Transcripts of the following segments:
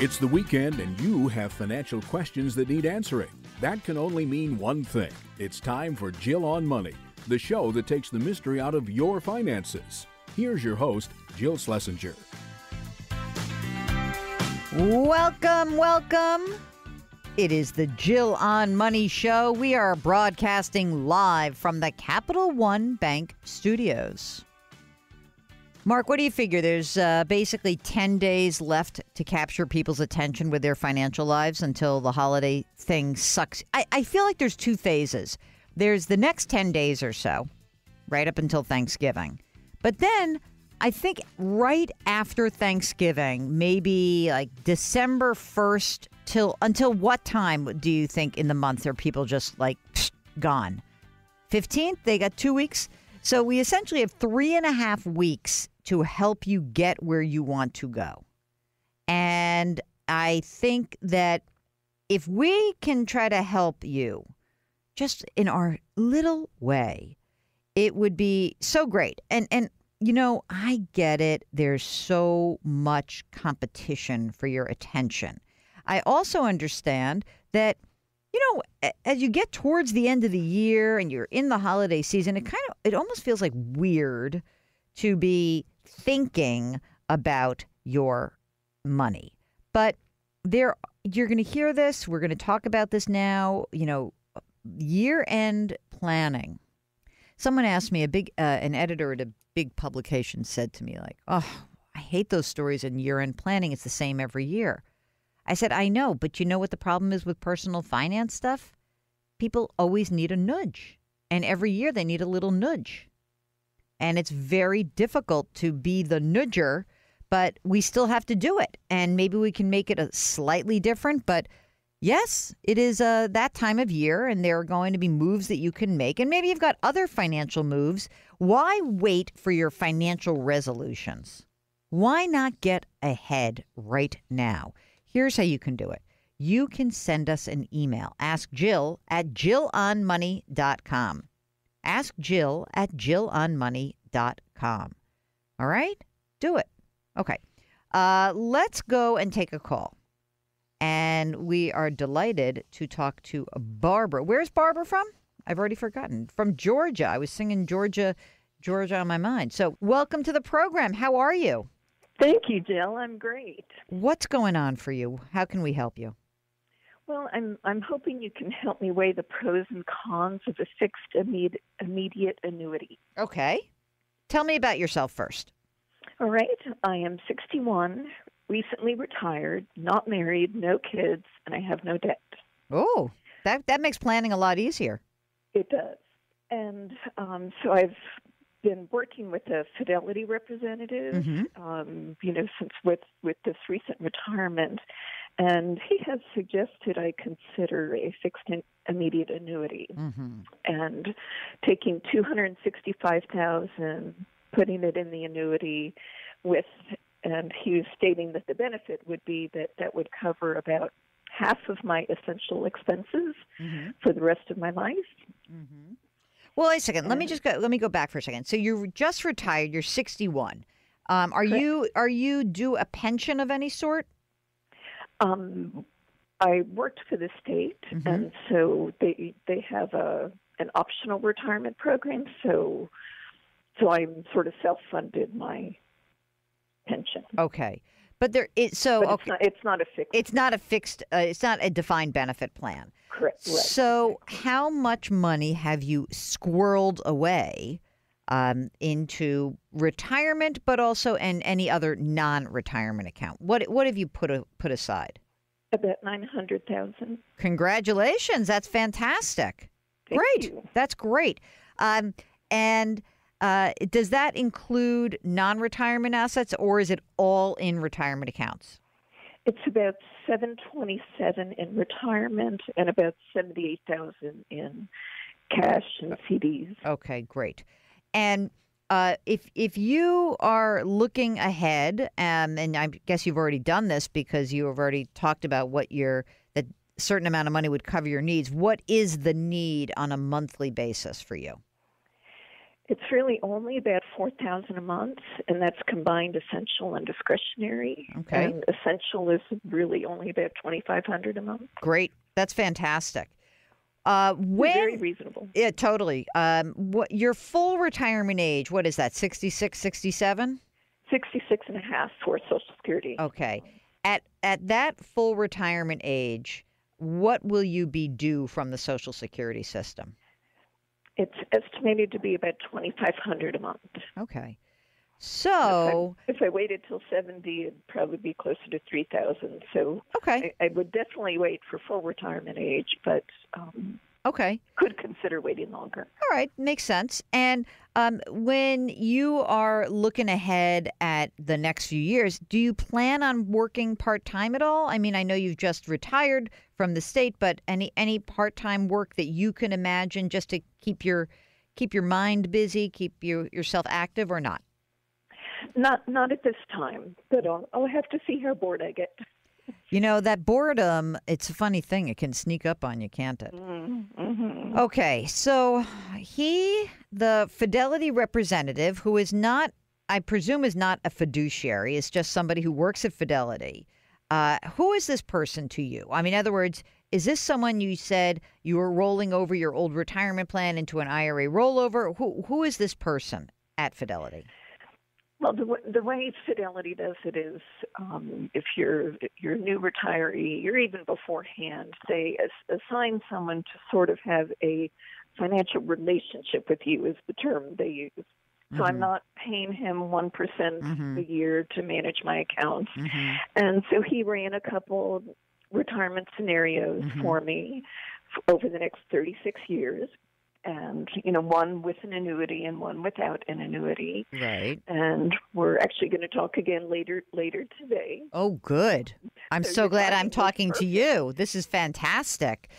It's the weekend and you have financial questions that need answering. That can only mean one thing. It's time for Jill on Money, the show that takes the mystery out of your finances. Here's your host, Jill Schlesinger. Welcome. It is the Jill on Money show. We are broadcasting live from the Capital One Bank studios. Mark, what do you figure? There's basically 10 days left to capture people's attention with their financial lives until the holiday thing sucks. I feel like there's two phases. There's the next 10 days or so, right up until Thanksgiving. But then I think right after Thanksgiving, maybe like December 1st until what time do you think in the month are people just like gone? 15th? They got 2 weeks. So we essentially have 3.5 weeks to help you get where you want to go. And I think that if we can try to help you just in our little way, it would be so great. And you know, I get it. There's so much competition for your attention. I also understand that, you know, as you get towards the end of the year and you're in the holiday season, it almost feels like weird to be thinking about your money. But you're going to hear this. We're going to talk about this now. You know, year-end planning. Someone asked me, an editor at a big publication said to me, like, "Oh, I hate those stories in year-end planning. It's the same every year." I said, I know, but you know what the problem is with personal finance stuff? People always need a nudge. And every year they need a little nudge. And it's very difficult to be the nudger, but we still have to do it. And maybe we can make it a slightly different. But yes, it is that time of year, and there are going to be moves that you can make. And maybe you've got other financial moves. Why wait for your financial resolutions? Why not get ahead right now? Here's how you can do it. You can send us an email. Ask Jill at jillonmoney.com. Ask Jill at jillonmoney.com. All right? Do it. Okay. Let's go and take a call. And we are delighted to talk to Barbara. Where's Barbara from? I've already forgotten. From Georgia. I was singing Georgia on my mind. So welcome to the program. How are you? Thank you, Jill. I'm great. What's going on for you? How can we help you? Well, I'm hoping you can help me weigh the pros and cons of a fixed immediate annuity. Okay. Tell me about yourself first. All right. I am 61, recently retired, not married, no kids, and I have no debt. Oh, that makes planning a lot easier. It does. And so I've been working with a Fidelity representative, since with this recent retirement, and he has suggested I consider a fixed immediate annuity and taking $265,000, putting it in the annuity and he was stating that the benefit would be that would cover about half of my essential expenses for the rest of my life. Mm-hmm. Well, wait a second. Let me go back for a second. So you're just retired. You're 61. Are you due a pension of any sort? I worked for the state, and so they have an optional retirement program. So I'm sort of self-funded my pension. Okay, but it's not a fixed. It's not a defined benefit plan. Correct. Right. So how much money have you squirreled away into retirement, but also in any other non-retirement account? What have you put aside? About $900,000. Congratulations! That's fantastic. Thank Great. you. That's great. And does that include non-retirement assets, or is it all in retirement accounts? It's about $727,000 in retirement and about $78,000 in cash and CDs. Okay, great. And if you are looking ahead, and I guess you've already done this because you have already talked about that certain amount of money would cover your needs. What is the need on a monthly basis for you? It's really only about $4,000 a month, and that's combined essential and discretionary. Okay. And essential is really only about $2,500 a month. Great. That's fantastic. Very reasonable. Yeah, totally. What your full retirement age, what is that, 66, 67? 66 and a half for Social Security. Okay. At that full retirement age, what will you be due from the Social Security system? It's estimated to be about $2,500 a month. Okay. So if I waited till 70, it'd probably be closer to $3,000. So okay, I would definitely wait for full retirement age, but okay, could consider waiting longer. All right, makes sense. And when you are looking ahead at the next few years, do you plan on working part-time at all? I mean, I know you've just retired from the state, but any part-time work that you can imagine just to keep your mind busy, keep yourself active, or not? Not at this time, but I'll have to see how bored I get. You know, that boredom, it's a funny thing. It can sneak up on you, can't it? Mm-hmm. Okay, so the Fidelity representative, who is not, I presume is not a fiduciary, is just somebody who works at Fidelity. Who is this person to you? I mean, in other words, is this someone you said you were rolling over your old retirement plan into an IRA rollover? Who is this person at Fidelity? Well, the way Fidelity does it is if you're a new retiree, or even beforehand, they assign someone to sort of have a financial relationship with you is the term they use. So Mm-hmm. I'm not paying him 1% Mm-hmm. a year to manage my accounts. Mm-hmm. And so he ran a couple retirement scenarios Mm-hmm. for me over the next 36 years. And, one with an annuity and one without an annuity. Right. And we're actually going to talk again later today. Oh, good. I'm so glad I'm talking to you. This is fantastic.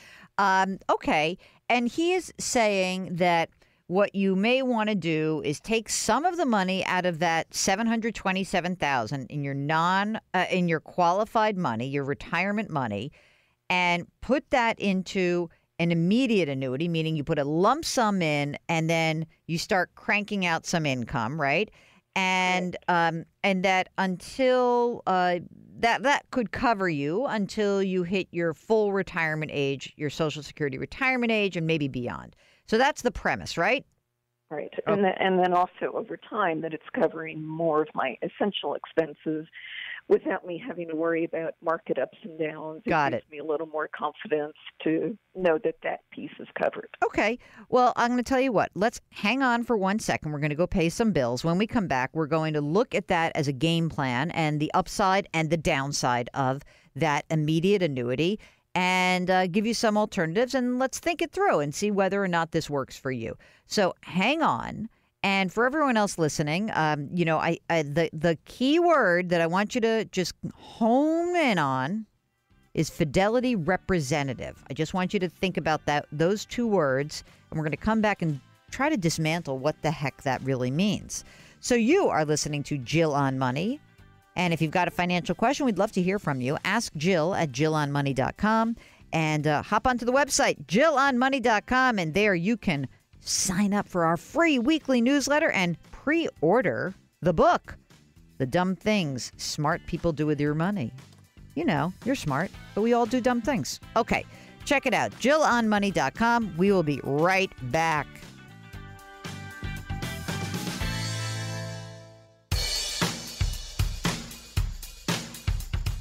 Okay. And he is saying that what you may want to do is take some of the money out of that $727,000 in your qualified money, your retirement money, and put that into an immediate annuity, meaning you put a lump sum in and then you start cranking out some income, right? And that until that could cover you until you hit your full retirement age, your Social Security retirement age, and maybe beyond. So that's the premise, right? Right. Oh. And then also over time that it's covering more of my essential expenses without me having to worry about market ups and downs. Got it. Gives me a little more confidence to know that piece is covered. Okay. Well, I'm going to tell you what. Let's hang on for 1 second. We're going to go pay some bills. When we come back, we're going to look at that as a game plan and the upside and the downside of that immediate annuity and give you some alternatives. And let's think it through and see whether or not this works for you. So hang on. And for everyone else listening, the key word that I want you to just hone in on is Fidelity representative. I just want you to think about those two words, and we're going to come back and try to dismantle what the heck that really means. So you are listening to Jill on Money, and if you've got a financial question, we'd love to hear from you. Ask Jill at jillonmoney.com, and hop onto the website, jillonmoney.com, and there you can sign up for our free weekly newsletter and pre-order the book, The Dumb Things Smart People Do With Your Money. You know, you're smart, but we all do dumb things. Okay, check it out, jillonmoney.com. We will be right back.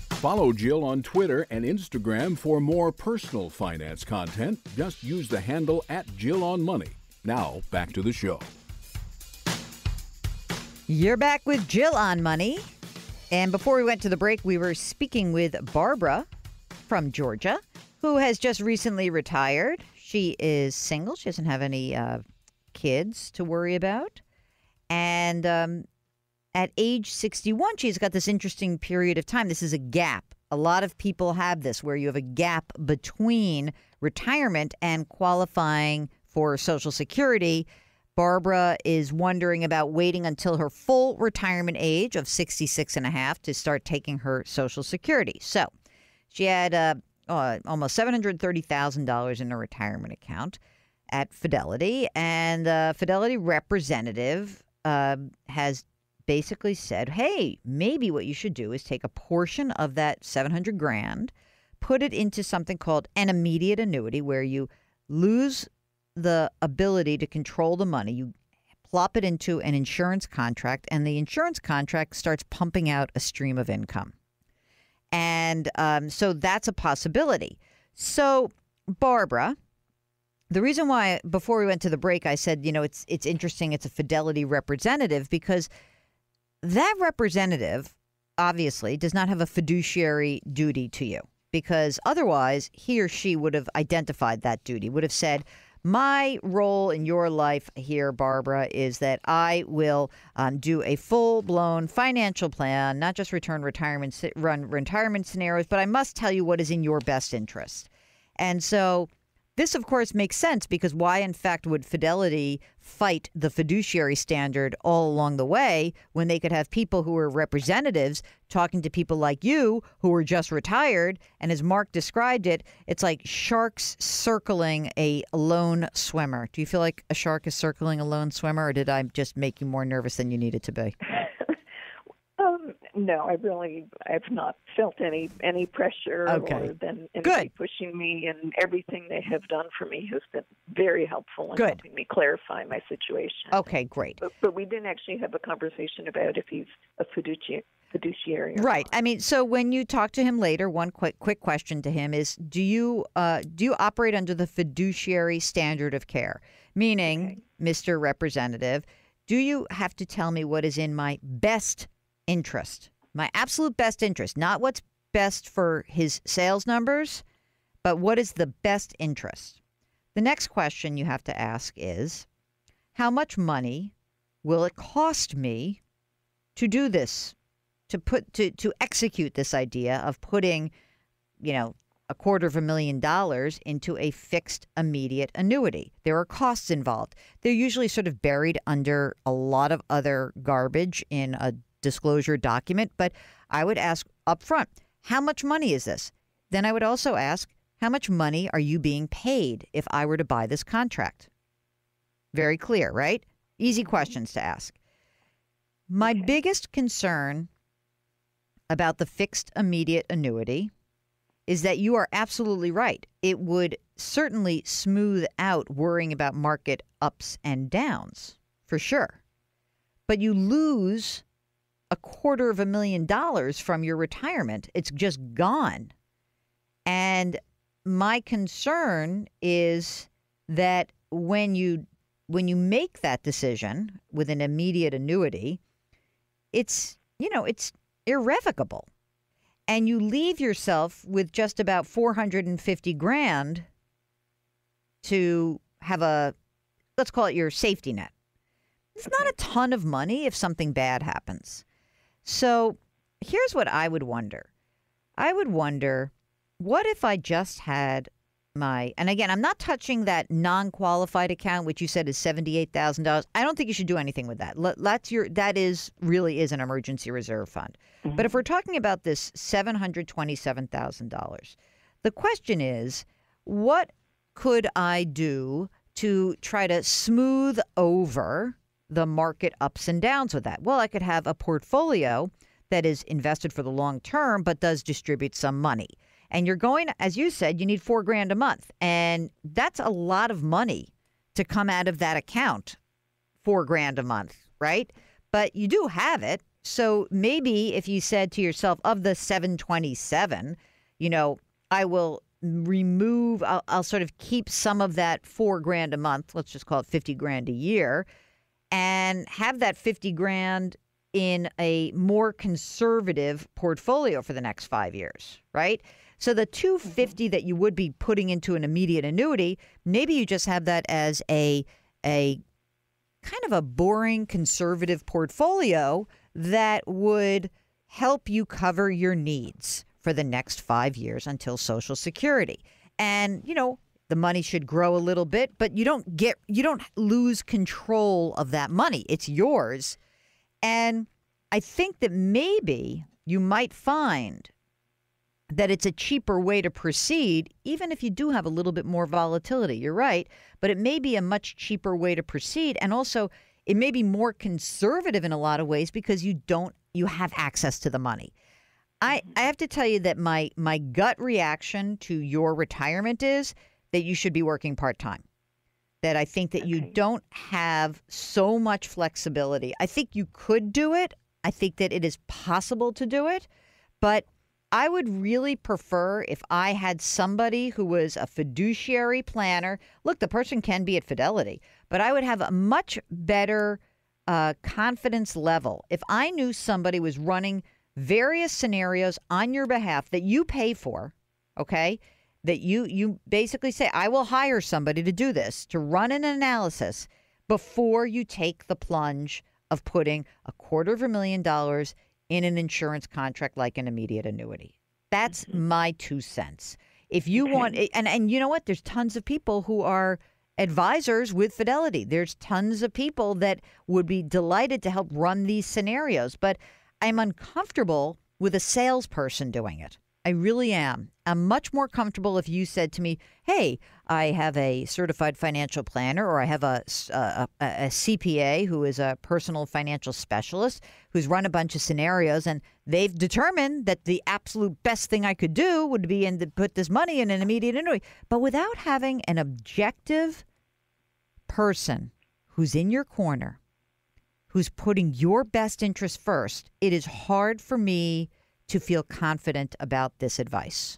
Follow Jill on Twitter and Instagram for more personal finance content. Just use the handle @JillOnMoney. Now, back to the show. You're back with Jill on Money. And before we went to the break, we were speaking with Barbara from Georgia, who has just recently retired. She is single. She doesn't have any kids to worry about. And at age 61, she's got this interesting period of time. This is a gap. A lot of people have this, where you have a gap between retirement and qualifying for Social Security. Barbara is wondering about waiting until her full retirement age of 66 and a half to start taking her Social Security. So she had almost $730,000 in her retirement account. at Fidelity, and the Fidelity representative has basically said, hey, maybe what you should do is take a portion of that $700,000, put it into something called an immediate annuity, where you lose the ability to control the money. You plop it into an insurance contract, and the insurance contract starts pumping out a stream of income. And so that's a possibility. So, Barbara, the reason why before we went to the break, I said, it's interesting. It's a Fidelity representative, because that representative obviously does not have a fiduciary duty to you, because otherwise he or she would have identified that duty, would have said, my role in your life here, Barbara, is that I will do a full-blown financial plan, not just run retirement scenarios, but I must tell you what is in your best interest. And so this, of course, makes sense, because why, in fact, would Fidelity fight the fiduciary standard all along the way when they could have people who are representatives talking to people like you who are just retired? And as Mark described it, it's like sharks circling a lone swimmer. Do you feel like a shark is circling a lone swimmer, or did I just make you more nervous than you needed to be? No, I've not felt any pressure or been anybody pushing me, and everything they have done for me has been very helpful in helping me clarify my situation. Okay, great. But we didn't actually have a conversation about if he's a fiduciary or right. not. I mean, so when you talk to him later, one quick question to him is, do you operate under the fiduciary standard of care? Meaning, Mr. Representative, do you have to tell me what is in my best interest, my absolute best interest, not what's best for his sales numbers, but what is the best interest? The next question you have to ask is, how much money will it cost me to do this, to execute this idea of putting, $250,000 into a fixed immediate annuity? There are costs involved. They're usually sort of buried under a lot of other garbage in a disclosure document, but I would ask up front, how much money is this? Then I would also ask, how much money are you being paid if I were to buy this contract? Very clear, right? Easy questions to ask. My biggest concern about the fixed immediate annuity is that you are absolutely right. It would certainly smooth out worrying about market ups and downs, for sure. But you lose $250,000 from your retirement. It's just gone. And my concern is that when you make that decision with an immediate annuity, it's irrevocable. And you leave yourself with just about $450,000 to have let's call it your safety net. It's not a ton of money if something bad happens. So here's what I would wonder. I would wonder, what if I just had and again, I'm not touching that non-qualified account, which you said is $78,000. I don't think you should do anything with that. That really is an emergency reserve fund. Mm-hmm. But if we're talking about this $727,000, the question is, what could I do to try to smooth over the market ups and downs with that? Well, I could have a portfolio that is invested for the long term, but does distribute some money. And you're going, as you said, you need $4,000 a month. And that's a lot of money to come out of that account, $4,000 a month, right? But you do have it. So maybe if you said to yourself, of the 727, I will remove, I'll sort of keep some of that $4,000 a month, let's just call it $50,000 a year, and have that $50,000 in a more conservative portfolio for the next 5 years, right? So the $250 that you would be putting into an immediate annuity, maybe you just have that as a kind of a boring conservative portfolio that would help you cover your needs for the next 5 years until Social Security. And, the money should grow a little bit, but you don't lose control of that money. It's yours. And I think that maybe you might find that it's a cheaper way to proceed, even if you do have a little bit more volatility. You're right, but it may be a much cheaper way to proceed. And also, it may be more conservative in a lot of ways because you have access to the money. I have to tell you that my gut reaction to your retirement is that you should be working part-time. That I think that you don't have so much flexibility. I think you could do it. I think that it is possible to do it, but I would really prefer if I had somebody who was a fiduciary planner. Look, the person can be at Fidelity, but I would have a much better confidence level if I knew somebody was running various scenarios on your behalf that you pay for, okay? That you basically say, I will hire somebody to do this, to run an analysis before you take the plunge of putting $250,000 in an insurance contract like an immediate annuity. That's my 2 cents. If you want, and you know what? There's tons of people who are advisors with Fidelity. There's tons of people that would be delighted to help run these scenarios, but I'm uncomfortable with a salesperson doing it. I really am. I'm much more comfortable if you said to me, hey, I have a certified financial planner, or I have a CPA who is a personal financial specialist who's run a bunch of scenarios, and they've determined that the absolute best thing I could do would be to put this money in an immediate annuity. But without having an objective person who's in your corner, who's putting your best interest first, it is hard for me to feel confident about this advice.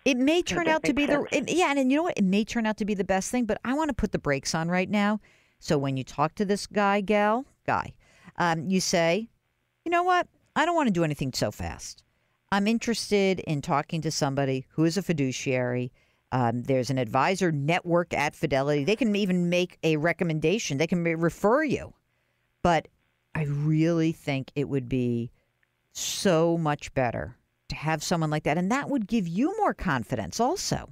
It may turn out to be and you know what? It may turn out to be the best thing, but I want to put the brakes on right now. So when you talk to this guy, you say, you know what? I don't want to do anything so fast. I'm interested in talking to somebody who is a fiduciary. There's an advisor network at Fidelity. They can even make a recommendation. They can refer you. But I really think it would be so much better to have someone like that. And that would give you more confidence also.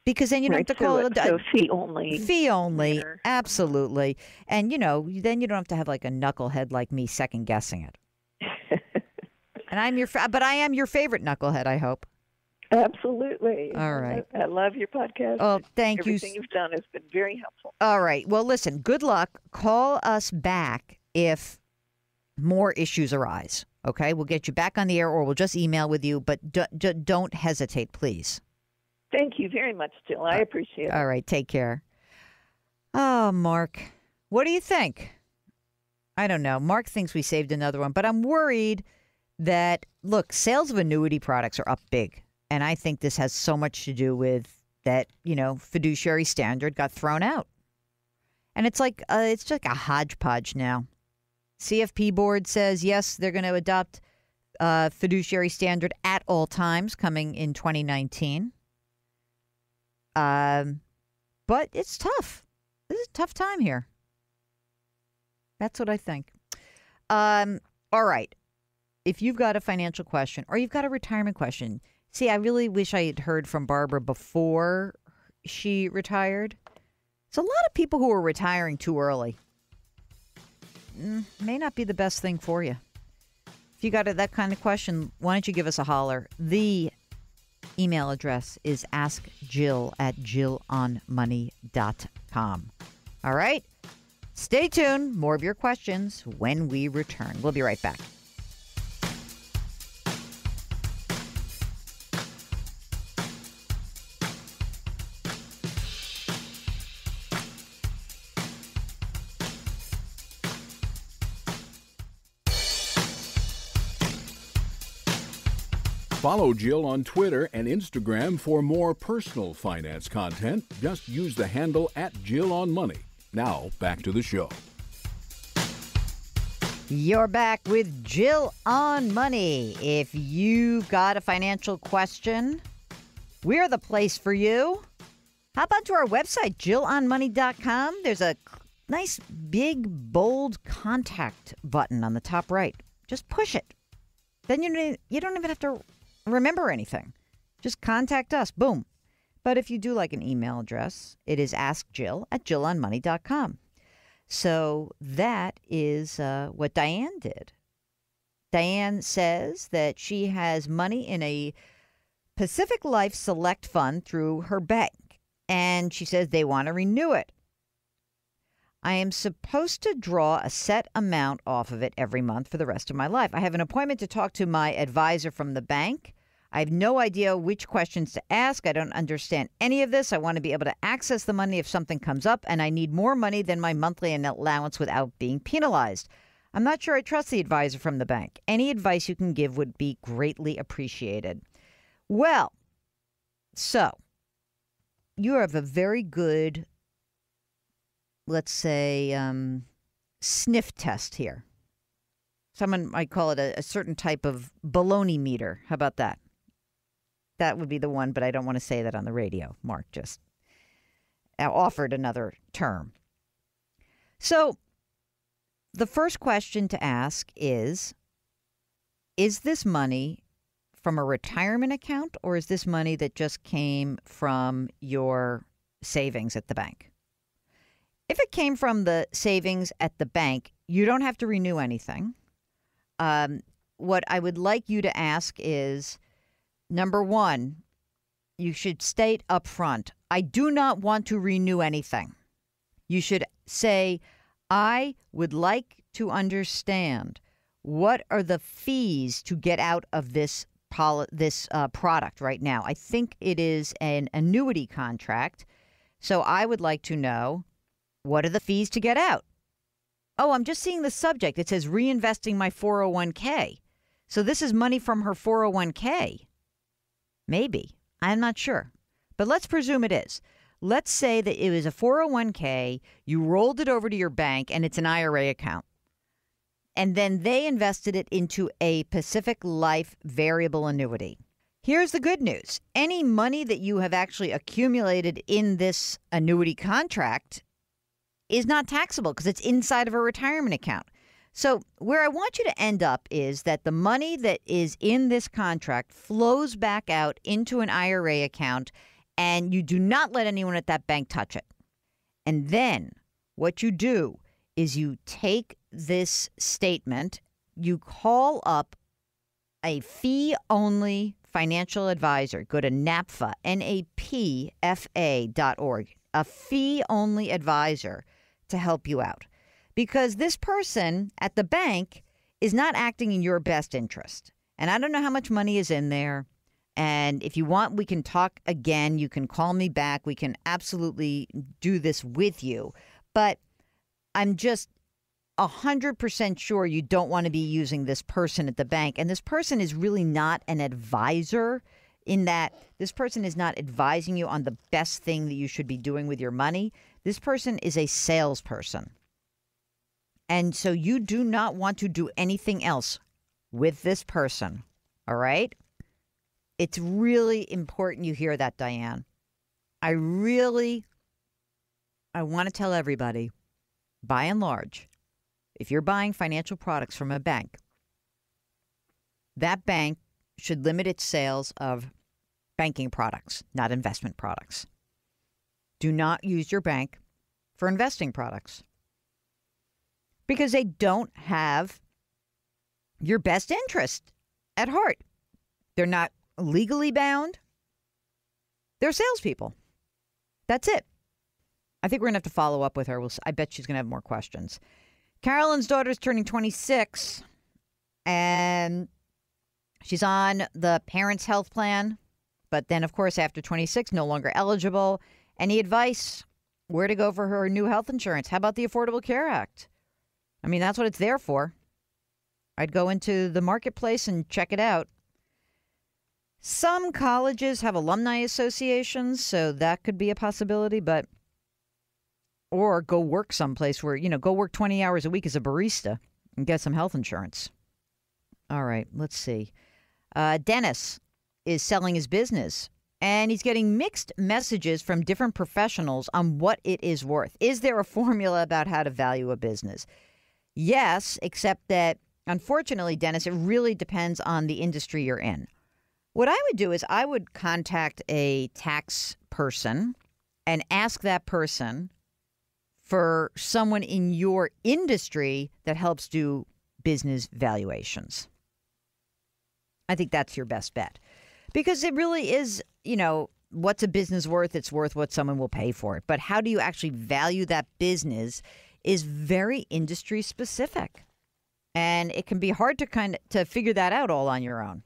Because then you don't have to call it so fee only. Fee only, later. Absolutely. And, then you don't have to have like a knucklehead like me second guessing it. And but I am your favorite knucklehead, I hope. Absolutely. All right. I love your podcast. Oh, thank you. Everything you've done has been very helpful. All right. Well, listen, good luck. Call us back if more issues arise. Okay? We'll get you back on the air, or we'll just email with you, but don't hesitate, please. Thank you very much, Jill. I appreciate it. All right. Take care. Oh, Mark, what do you think? I don't know. Mark thinks we saved another one, but I'm worried that, look, sales of annuity products are up big. And I think this has so much to do with that, fiduciary standard got thrown out. And it's like a hodgepodge now. CFP board says, yes, they're going to adopt fiduciary standard at all times coming in 2019. But it's tough. This is a tough time here. That's what I think. All right. If you've got a financial question or you've got a retirement question, see, I really wish I had heard from Barbara before she retired. There's a lot of people who are retiring too early. May not be the best thing for you. If you got that kind of question, why don't you give us a holler? The email address is askjill@jillonmoney.com. All right? Stay tuned. More of your questions when we return. We'll be right back. Follow Jill on Twitter and Instagram for more personal finance content. Just use the handle @JillOnMoney. Now, back to the show. You're back with Jill on Money. If you've got a financial question, we're the place for you. How about to our website, JillOnMoney.com? There's a nice, big, bold contact button on the top right. Just push it. Then you don't even have to remember anything. Just contact us. Boom. But if you do like an email address, it is askjill@jillonmoney.com. So that is what Diane did. Diane says that she has money in a Pacific Life Select Fund through her bank, and she says they want to renew it. I am supposed to draw a set amount off of it every month for the rest of my life. I have an appointment to talk to my advisor from the bank. I have no idea which questions to ask. I don't understand any of this. I want to be able to access the money if something comes up, and I need more money than my monthly allowance without being penalized. I'm not sure I trust the advisor from the bank. Any advice you can give would be greatly appreciated. Well, so you have a very good, let's say, sniff test here. Someone might call it a certain type of baloney meter. How about that? That would be the one, but I don't want to say that on the radio. Mark just offered another term. So the first question to ask is this money from a retirement account, or is this money that just came from your savings at the bank? If it came from the savings at the bank, you don't have to renew anything. What I would like you to ask is, number one, you should state up front, I do not want to renew anything. You should say, I would like to understand what are the fees to get out of this product right now. I think it is an annuity contract, so I would like to know, what are the fees to get out? Oh, I'm just seeing the subject. It says reinvesting my 401k. So this is money from her 401k. Maybe. I'm not sure. But let's presume it is. Let's say that it was a 401k, you rolled it over to your bank, and it's an IRA account. And then they invested it into a Pacific Life variable annuity. Here's the good news. Any money that you have actually accumulated in this annuity contract is not taxable because it's inside of a retirement account. So where I want you to end up is that the money that is in this contract flows back out into an IRA account, and you do not let anyone at that bank touch it. And then what you do is you take this statement, you call up a fee-only financial advisor. Go to NAPFA, NAPFA.org, a fee-only advisor to help you out. Because this person at the bank is not acting in your best interest. And I don't know how much money is in there. And if you want, we can talk again. You can call me back. We can absolutely do this with you. But I'm just 100% sure you don't want to be using this person at the bank. And this person is really not an advisor, in that this person is not advising you on the best thing that you should be doing with your money. This person is a salesperson. And so you do not want to do anything else with this person. All right? It's really important you hear that, Diane. I want to tell everybody, by and large, if you're buying financial products from a bank, that bank should limit its sales of banking products, not investment products. Do not use your bank for investing products, because they don't have your best interest at heart. They're not legally bound. They're salespeople. That's it. I think we're going to have to follow up with her. I bet she's going to have more questions. Carolyn's daughter's turning 26, and she's on the Parents' Health Plan. But then, of course, after 26, no longer eligible. Any advice? Where to go for her new health insurance? How about the Affordable Care Act? I mean, that's what it's there for. I'd go into the marketplace and check it out. Some colleges have alumni associations, so that could be a possibility, or go work someplace where, go work 20 hours a week as a barista and get some health insurance. All right, let's see. Dennis is selling his business, and he's getting mixed messages from different professionals on what it is worth. Is there a formula about how to value a business? Yes, except that, unfortunately, Dennis, it really depends on the industry you're in. What I would do is I would contact a tax person and ask that person for someone in your industry that helps do business valuations. I think that's your best bet. Because it really is, what's a business worth? It's worth what someone will pay for it. But how do you actually value that business is very industry specific. And it can be hard to figure that out all on your own.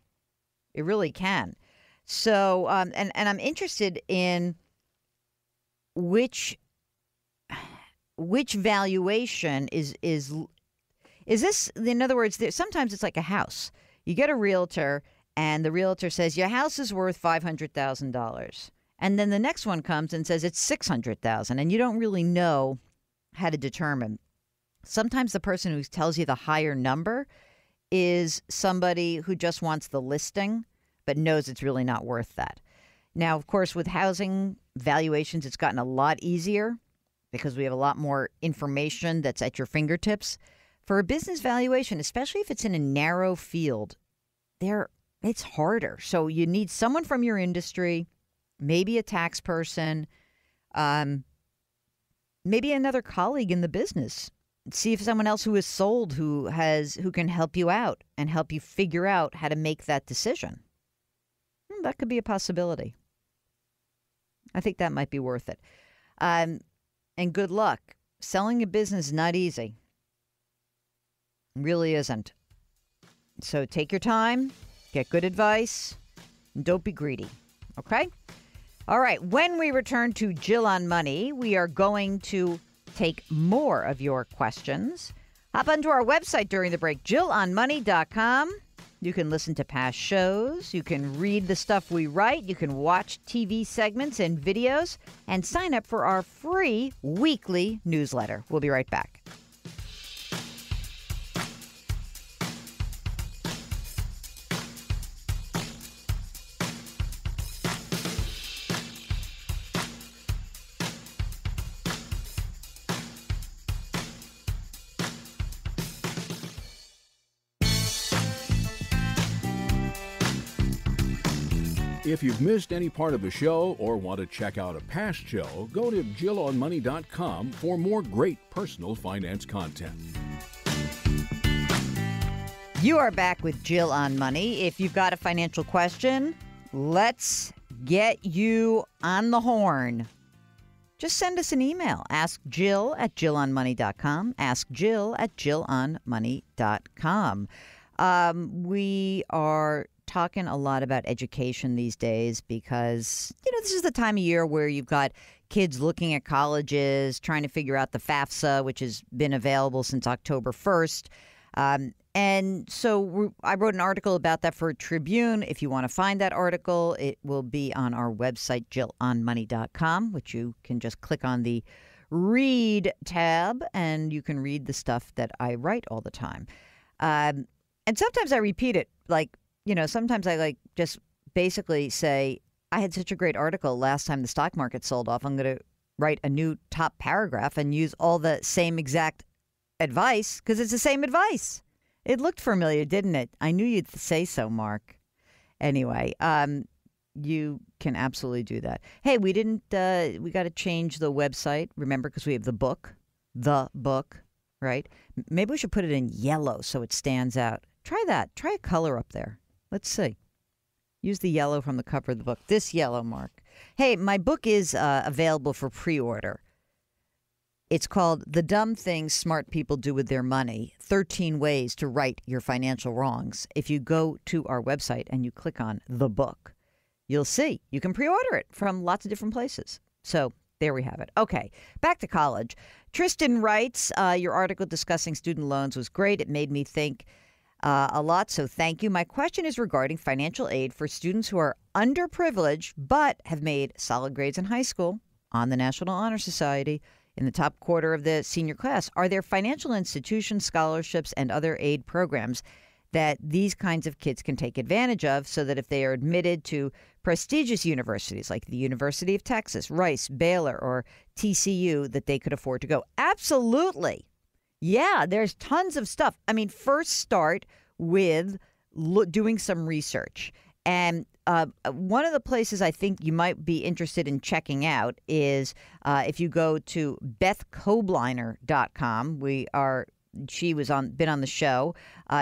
It really can. So, and I'm interested in which valuation is this, in other words, sometimes it's like a house. You get a realtor and the realtor says, your house is worth $500,000. And then the next one comes and says it's $600,000. And you don't really know how to determine. Sometimes the person who tells you the higher number is somebody who just wants the listing, but knows it's really not worth that. Now, of course, with housing valuations, it's gotten a lot easier because we have a lot more information that's at your fingertips. For a business valuation, especially if it's in a narrow field, it's harder. So you need someone from your industry, maybe a tax person, maybe another colleague in the business. See if someone else who is sold who can help you out and help you figure out how to make that decision. That could be a possibility. I think that might be worth it. And good luck. Selling a business is not easy. It really isn't. So take your time, get good advice, and don't be greedy. Okay? All right. When we return to Jill on Money, we are going to take more of your questions. Hop onto our website during the break, JillOnMoney.com. You can listen to past shows. You can read the stuff we write. You can watch TV segments and videos and sign up for our free weekly newsletter. We'll be right back. If you've missed any part of the show or want to check out a past show, go to JillOnMoney.com for more great personal finance content. You are back with Jill on Money. If you've got a financial question, let's get you on the horn. Just send us an email. Ask Jill at JillOnMoney.com. Ask Jill at JillOnMoney.com. We are talking a lot about education these days because, this is the time of year where you've got kids looking at colleges, trying to figure out the FAFSA, which has been available since October 1st. And so I wrote an article about that for Tribune. If you want to find that article, it will be on our website, JillOnMoney.com, which you can just click on the Read tab, and you can read the stuff that I write all the time. And sometimes I repeat it, sometimes I just basically say, I had such a great article last time the stock market sold off. I'm going to write a new top paragraph and use all the same exact advice because it's the same advice. It looked familiar, didn't it? I knew you'd say so, Mark. Anyway, you can absolutely do that. Hey, we got to change the website, remember, because we have the book, right? Maybe we should put it in yellow so it stands out. Try that. Try a color up there. Let's see. Use the yellow from the cover of the book. This yellow, Mark. Hey, my book is available for pre-order. It's called The Dumb Things Smart People Do With Their Money, 13 Ways to Right Your Financial Wrongs. If you go to our website and you click on the book, you'll see you can pre-order it from lots of different places. So there we have it. Okay, back to college. Tristan writes, your article discussing student loans was great. It made me think a lot, so thank you. My question is regarding financial aid for students who are underprivileged but have made solid grades in high school, on the National Honor Society, in the top quarter of the senior class. Are there financial institutions, scholarships, and other aid programs that these kinds of kids can take advantage of so that if they are admitted to prestigious universities like the University of Texas, Rice, Baylor, or TCU, that they could afford to go? Absolutely. Yeah, there's tons of stuff. I mean, first start with doing some research. And one of the places I think you might be interested in checking out is if you go to BethKobliner.com. She was been on the show.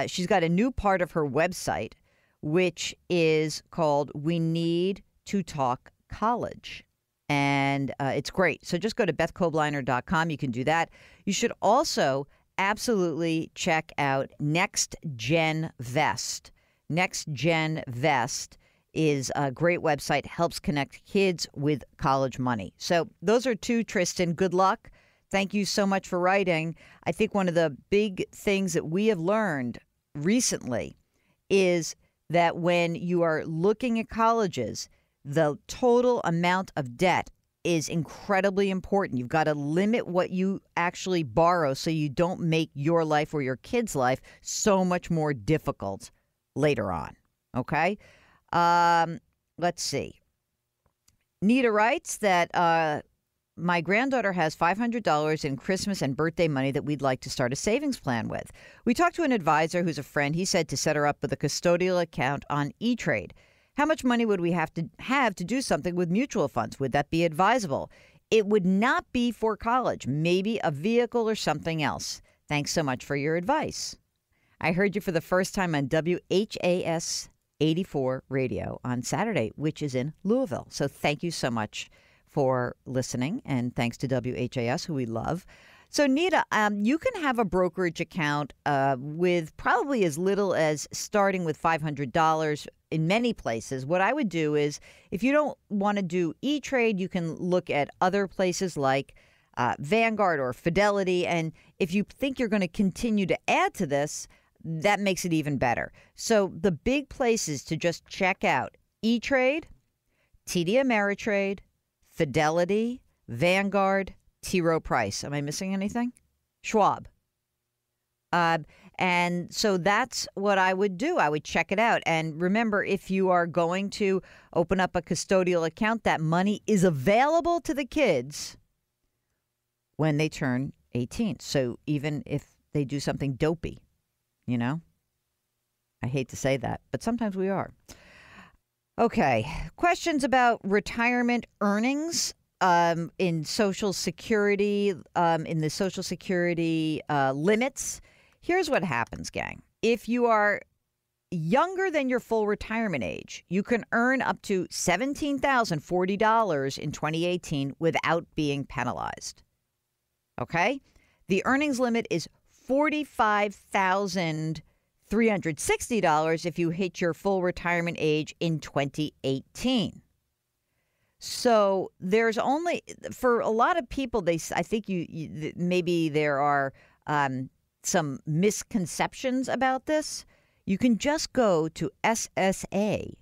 She's got a new part of her website which is called We Need to Talk College. And it's great. So just go to BethKobliner.com. You can do that. You should also absolutely check out Next Gen Vest. Next Gen Vest is a great website, helps connect kids with college money. So those are two, Tristan. Good luck. Thank you so much for writing. I think one of the big things that we have learned recently is that when you are looking at colleges, the total amount of debt is incredibly important. You've got to limit what you actually borrow so you don't make your life or your kid's life so much more difficult later on. Okay? Let's see. Nita writes that my granddaughter has $500 in Christmas and birthday money that we'd like to start a savings plan with. We talked to an advisor who's a friend. He said to set her up with a custodial account on E-Trade. How much money would we have to do something with mutual funds? Would that be advisable? It would not be for college, maybe a vehicle or something else. Thanks so much for your advice. I heard you for the first time on WHAS 84 radio on Saturday, which is in Louisville. So thank you so much for listening, and thanks to WHAS, who we love. So, Nita, you can have a brokerage account with probably as little as starting with $500 in many places. What I would do is, if you don't want to do E-Trade, you can look at other places like Vanguard or Fidelity. And if you think you're going to continue to add to this, that makes it even better. So the big places to just check out: E-Trade, TD Ameritrade, Fidelity, Vanguard, T. Rowe Price. Am I missing anything? Schwab. And so that's what I would do. I would check it out. And remember, if you are going to open up a custodial account, that money is available to the kids when they turn 18. So even if they do something dopey, you know, I hate to say that, but sometimes we are. Okay. Questions about retirement earnings in Social Security, in the Social Security limits. Here's what happens, gang. If you are younger than your full retirement age, you can earn up to $17,040 in 2018 without being penalized. Okay? The earnings limit is $45,360 if you hit your full retirement age in 2018. So there's only, for a lot of people, I think maybe there are some misconceptions about this. You can just go to ssa.gov,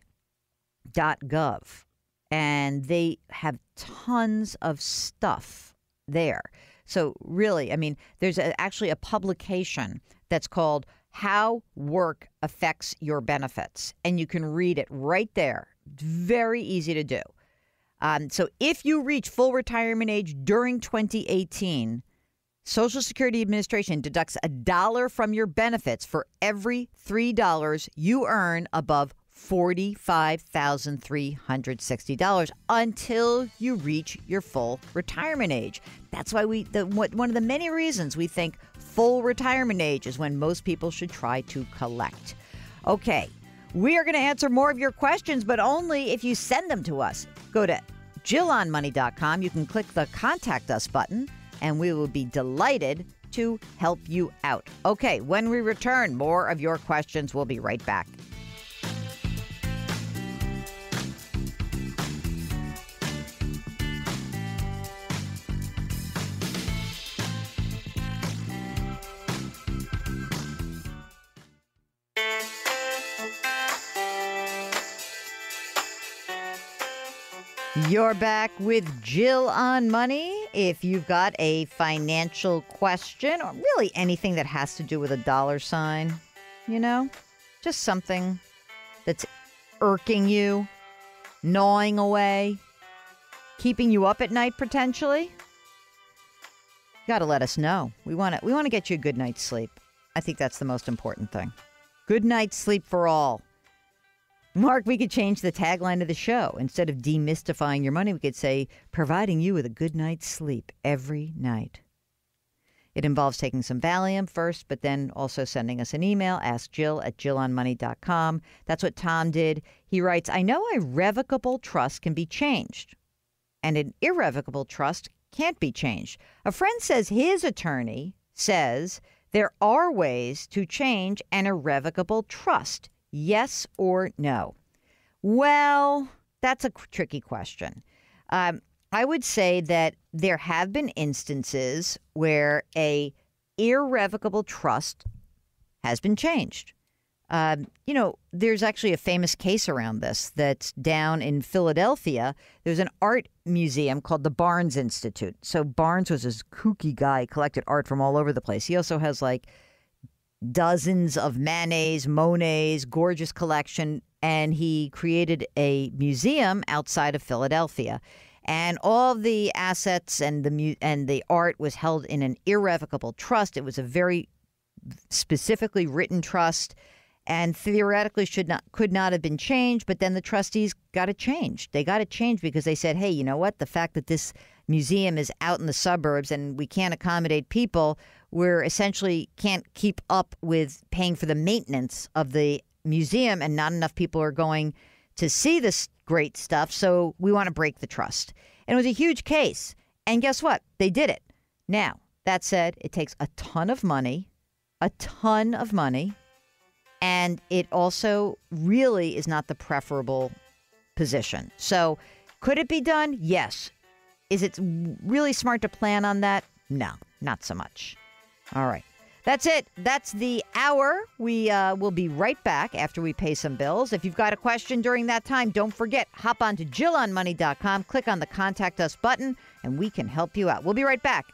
and they have tons of stuff there. So really, I mean, there's actually a publication that's called How Work Affects Your Benefits, and you can read it right there. It's very easy to do. So if you reach full retirement age during 2018, Social Security Administration deducts $1 from your benefits for every $3 you earn above $45,360 until you reach your full retirement age. That's why one of the many reasons we think full retirement age is when most people should try to collect. Okay, we are going to answer more of your questions, but only if you send them to us. Go to JillOnMoney.com. You can click the Contact Us button, and we will be delighted to help you out. Okay, when we return, more of your questions. We'll be right back. You're back with Jill on Money. If you've got a financial question, or really anything that has to do with a dollar sign, you know, just something that's irking you, gnawing away, keeping you up at night potentially, you got to let us know. We want to get you a good night's sleep. I think that's the most important thing. Good night's sleep for all. Mark, we could change the tagline of the show. Instead of demystifying your money, we could say, providing you with a good night's sleep every night. It involves taking some Valium first, but then also sending us an email, askjill@jillonmoney.com. That's what Tom did. He writes, I know a revocable trust can be changed, and an irrevocable trust can't be changed. A friend says his attorney says there are ways to change an irrevocable trust. Yes or no? Well, that's a tricky question. I would say that there have been instances where a irrevocable trust has been changed. There's actually a famous case around this that's down in Philadelphia. There's an art museum called the Barnes Institute. So Barnes was this kooky guy, collected art from all over the place. He also has like dozens of Manets, Monets, gorgeous collection, and he created a museum outside of Philadelphia. And all the assets and the art was held in an irrevocable trust. It was a very specifically written trust, and theoretically could not have been changed. But then the trustees got it changed. They got it changed because they said, hey, you know what? The fact that this museum is out in the suburbs and we can't accommodate people, we're essentially can't keep up with paying for the maintenance of the museum, and not enough people are going to see this great stuff. So we want to break the trust. And it was a huge case. And guess what? They did it. Now, that said, it takes a ton of money, and it also really is not the preferable position. So could it be done? Yes. Is it really smart to plan on that? No, not so much. All right. That's it. That's the hour. We will be right back after we pay some bills. If you've got a question during that time, don't forget, hop on to JillOnMoney.com, click on the Contact Us button, and we can help you out. We'll be right back.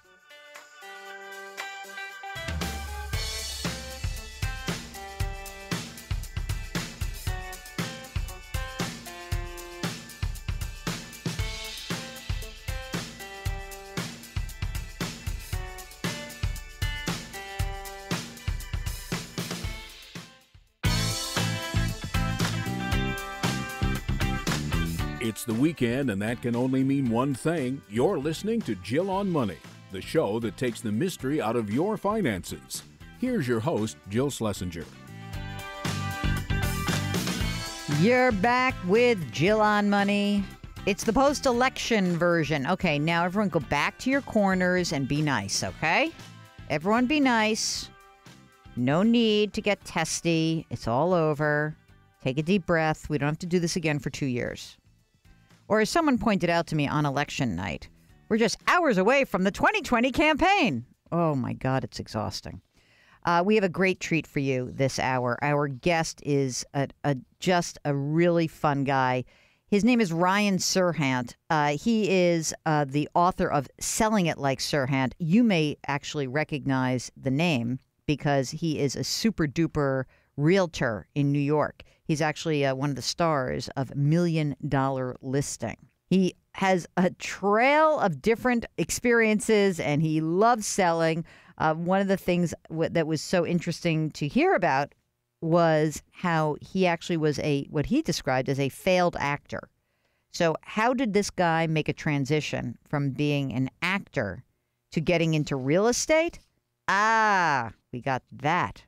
It's the weekend, and that can only mean one thing. You're listening to Jill on Money, the show that takes the mystery out of your finances. Here's your host, Jill Schlesinger. You're back with Jill on Money. It's the post-election version. Okay, now everyone go back to your corners and be nice, okay? Everyone be nice. No need to get testy. It's all over. Take a deep breath. We don't have to do this again for 2 years. Or as someone pointed out to me on election night, we're just hours away from the 2020 campaign. Oh, my God, it's exhausting. We have a great treat for you this hour. Our guest is just a really fun guy. His name is Ryan Serhant. He is the author of Selling It Like Serhant. You may actually recognize the name because he is a super-duper realtor in New York. He's actually one of the stars of $1 Million Listing. He has a trail of different experiences, and he loves selling. One of the things that was so interesting to hear about was how he actually was what he described as a failed actor. So how did this guy make a transition from being an actor to getting into real estate? We got that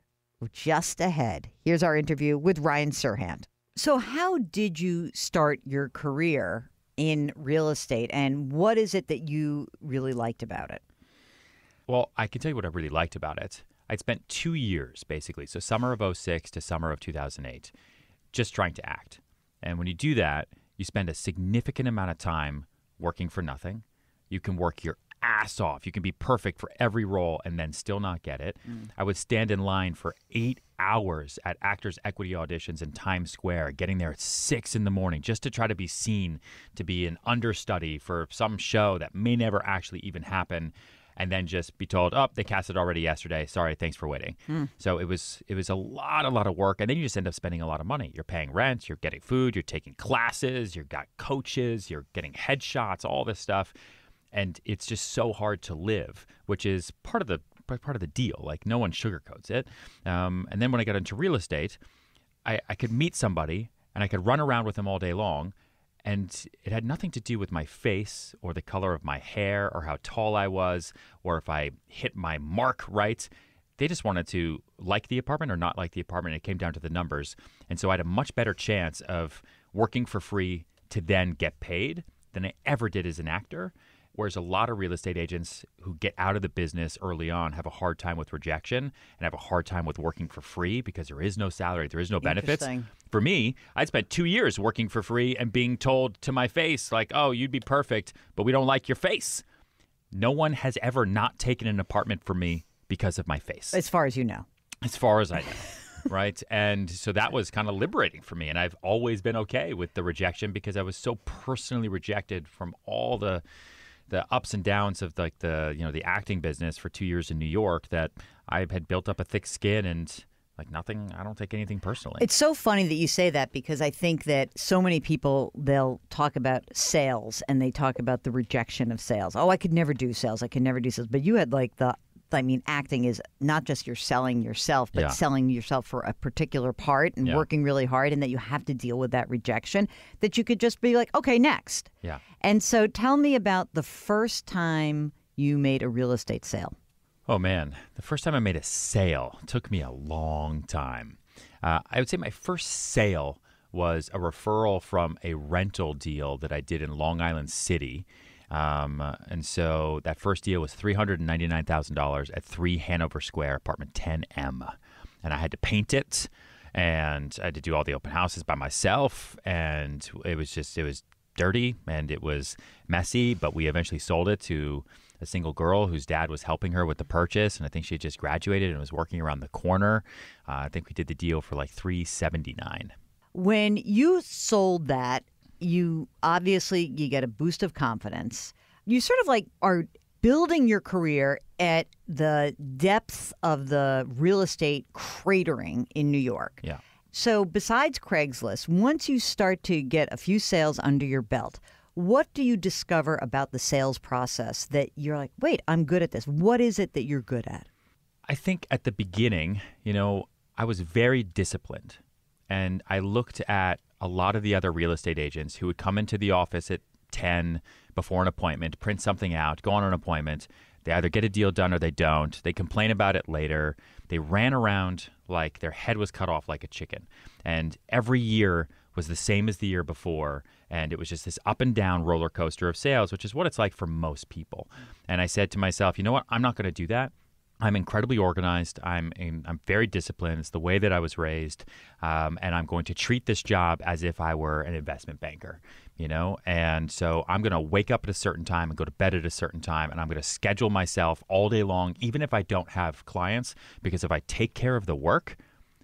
just ahead. Here's our interview with Ryan Serhant. So how did you start your career in real estate, and what is it that you really liked about it? Well, I can tell you what I really liked about it. I'd spent 2 years, basically, so summer of 2006 to summer of 2008, just trying to act. And when you do that, you spend a significant amount of time working for nothing. You can work your ass off. You can be perfect for every role and then still not get it. I would stand in line for 8 hours at Actors Equity auditions in Times Square, getting there at 6 in the morning just to try to be seen to be an understudy for some show that may never actually even happen, and then just be told, oh, they cast it already yesterday. Sorry, thanks for waiting. So it was a lot of work, and then you just end up spending a lot of money. You're paying rent, you're getting food, you're taking classes, you've got coaches, you're getting headshots, all this stuff. And it's just so hard to live, which is part of the deal. Like, no one sugarcoats it. And then when I got into real estate, I could meet somebody and I could run around with them all day long, And it had nothing to do with my face or the color of my hair or how tall I was or if I hit my mark right. They just wanted to like the apartment or not like the apartment. It came down to the numbers. And so I had a much better chance of working for free to then get paid than I ever did as an actor. Whereas a lot of real estate agents who get out of the business early on have a hard time with rejection and have a hard time with working for free because there is no salary, there is no benefits. For me, I'd spent 2 years working for free and being told to my face, like, oh, you'd be perfect, but we don't like your face. No one has ever not taken an apartment for me because of my face. As far as you know. As far as I know. Right. And so that was kind of liberating for me. And I've always been okay with the rejection because I was so personally rejected from all the ups and downs of like the acting business for 2 years in New York that I had built up a thick skin and like nothing. I don't take anything personally. It's so funny that you say that because I think that so many people, they'll talk about sales and they talk about the rejection of sales. Oh, I could never do sales. I could never do sales. But you had like acting is not just you're selling yourself, but selling yourself for a particular part and working really hard, and that you have to deal with that rejection, that you could just be like, okay, next. Yeah. And so tell me about the first time you made a real estate sale. Oh, man. The first time I made a sale took me a long time. I would say my first sale was a referral from a rental deal that I did in Long Island City. And so that first deal was $399,000 at 3 Hanover Square, apartment 10M. And I had to paint it, and I had to do all the open houses by myself. And it was dirty and it was messy, but we eventually sold it to a single girl whose dad was helping her with the purchase. And I think she had just graduated and was working around the corner. I think we did the deal for like $379,000. When you sold that, you get a boost of confidence. You sort of like are building your career at the depths of the real estate cratering in New York. Yeah. So besides Craigslist, once you start to get a few sales under your belt, what do you discover about the sales process that you're like, wait, I'm good at this? What is it that you're good at? I think at the beginning, I was very disciplined. And I looked at a lot of the other real estate agents who would come into the office at 10 before an appointment, print something out, go on an appointment. They either get a deal done or they don't. They complain about it later. They ran around like their head was cut off like a chicken. And every year was the same as the year before. And it was just this up and down roller coaster of sales, which is what it's like for most people. And I said to myself, you know what? I'm not going to do that. I'm incredibly organized. I'm very disciplined. It's the way that I was raised. And I'm going to treat this job as if I were an investment banker, And so I'm going to wake up at a certain time and go to bed at a certain time. And I'm going to schedule myself all day long, even if I don't have clients, because if I take care of the work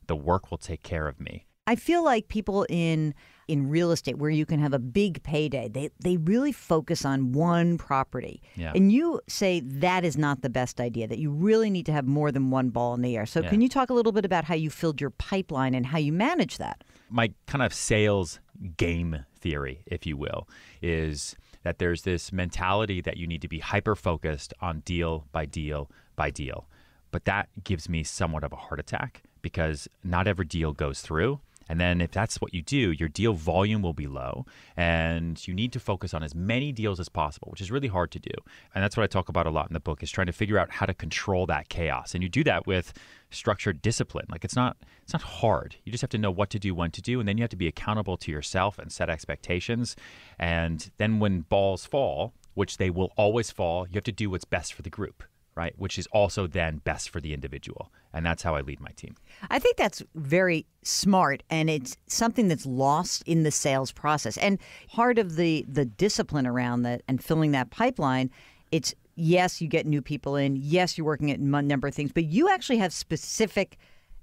will take care of me. I feel like people in real estate where you can have a big payday, they really focus on one property. Yeah. And you say that is not the best idea, that you really need to have more than one ball in the air. So Can you talk a little bit about how you filled your pipeline and how you manage that? My kind of sales game theory, if you will, is that there's this mentality that you need to be hyper-focused on deal by deal by deal. But that gives me somewhat of a heart attack because not every deal goes through. And then if that's what you do, your deal volume will be low and you need to focus on as many deals as possible, which is really hard to do. And that's what I talk about a lot in the book, is trying to figure out how to control that chaos. And you do that with structured discipline. Like it's not hard. You just have to know what to do, when to do, and then you have to be accountable to yourself and set expectations. And then when balls fall, which they will always fall, you have to do what's best for the group. Right, which is also then best for the individual. And that's how I lead my team. I think that's very smart, and it's something that's lost in the sales process. And part of the discipline around that and filling that pipeline, it's yes, you get new people in. Yes, you're working at a number of things, but you actually have specific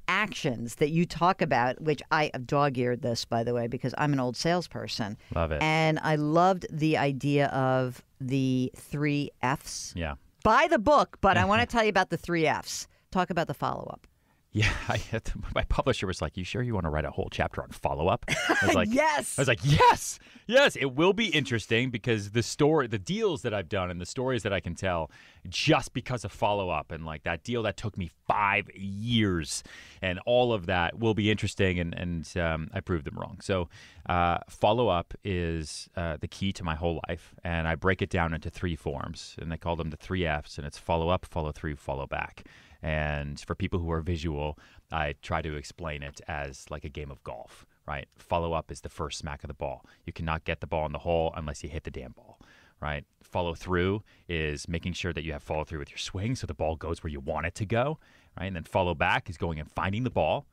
actions that you talk about, which I have dog-eared this, by the way, because I'm an old salesperson. Love it. And I loved the idea of the 3 Fs. Yeah. Buy the book, but I want to tell you about the 3 Fs. Talk about the follow-up. Yeah, my publisher was like, "You sure you want to write a whole chapter on follow-up?" I was like, Yes. I was like, yes, it will be interesting because the deals that I've done and the stories that I can tell just because of follow-up and like that deal that took me 5 years and all of that will be interesting and I proved them wrong. So follow-up is the key to my whole life, and I break it down into 3 forms, and I call them the 3 Fs, and it's follow-up, follow-through, follow-back. And for people who are visual, I try to explain it as like a game of golf, right? Follow up is the first smack of the ball. You cannot get the ball in the hole unless you hit the damn ball, right? Follow through is making sure that you have follow through with your swing so the ball goes where you want it to go, right? And then follow back is going and finding the ball,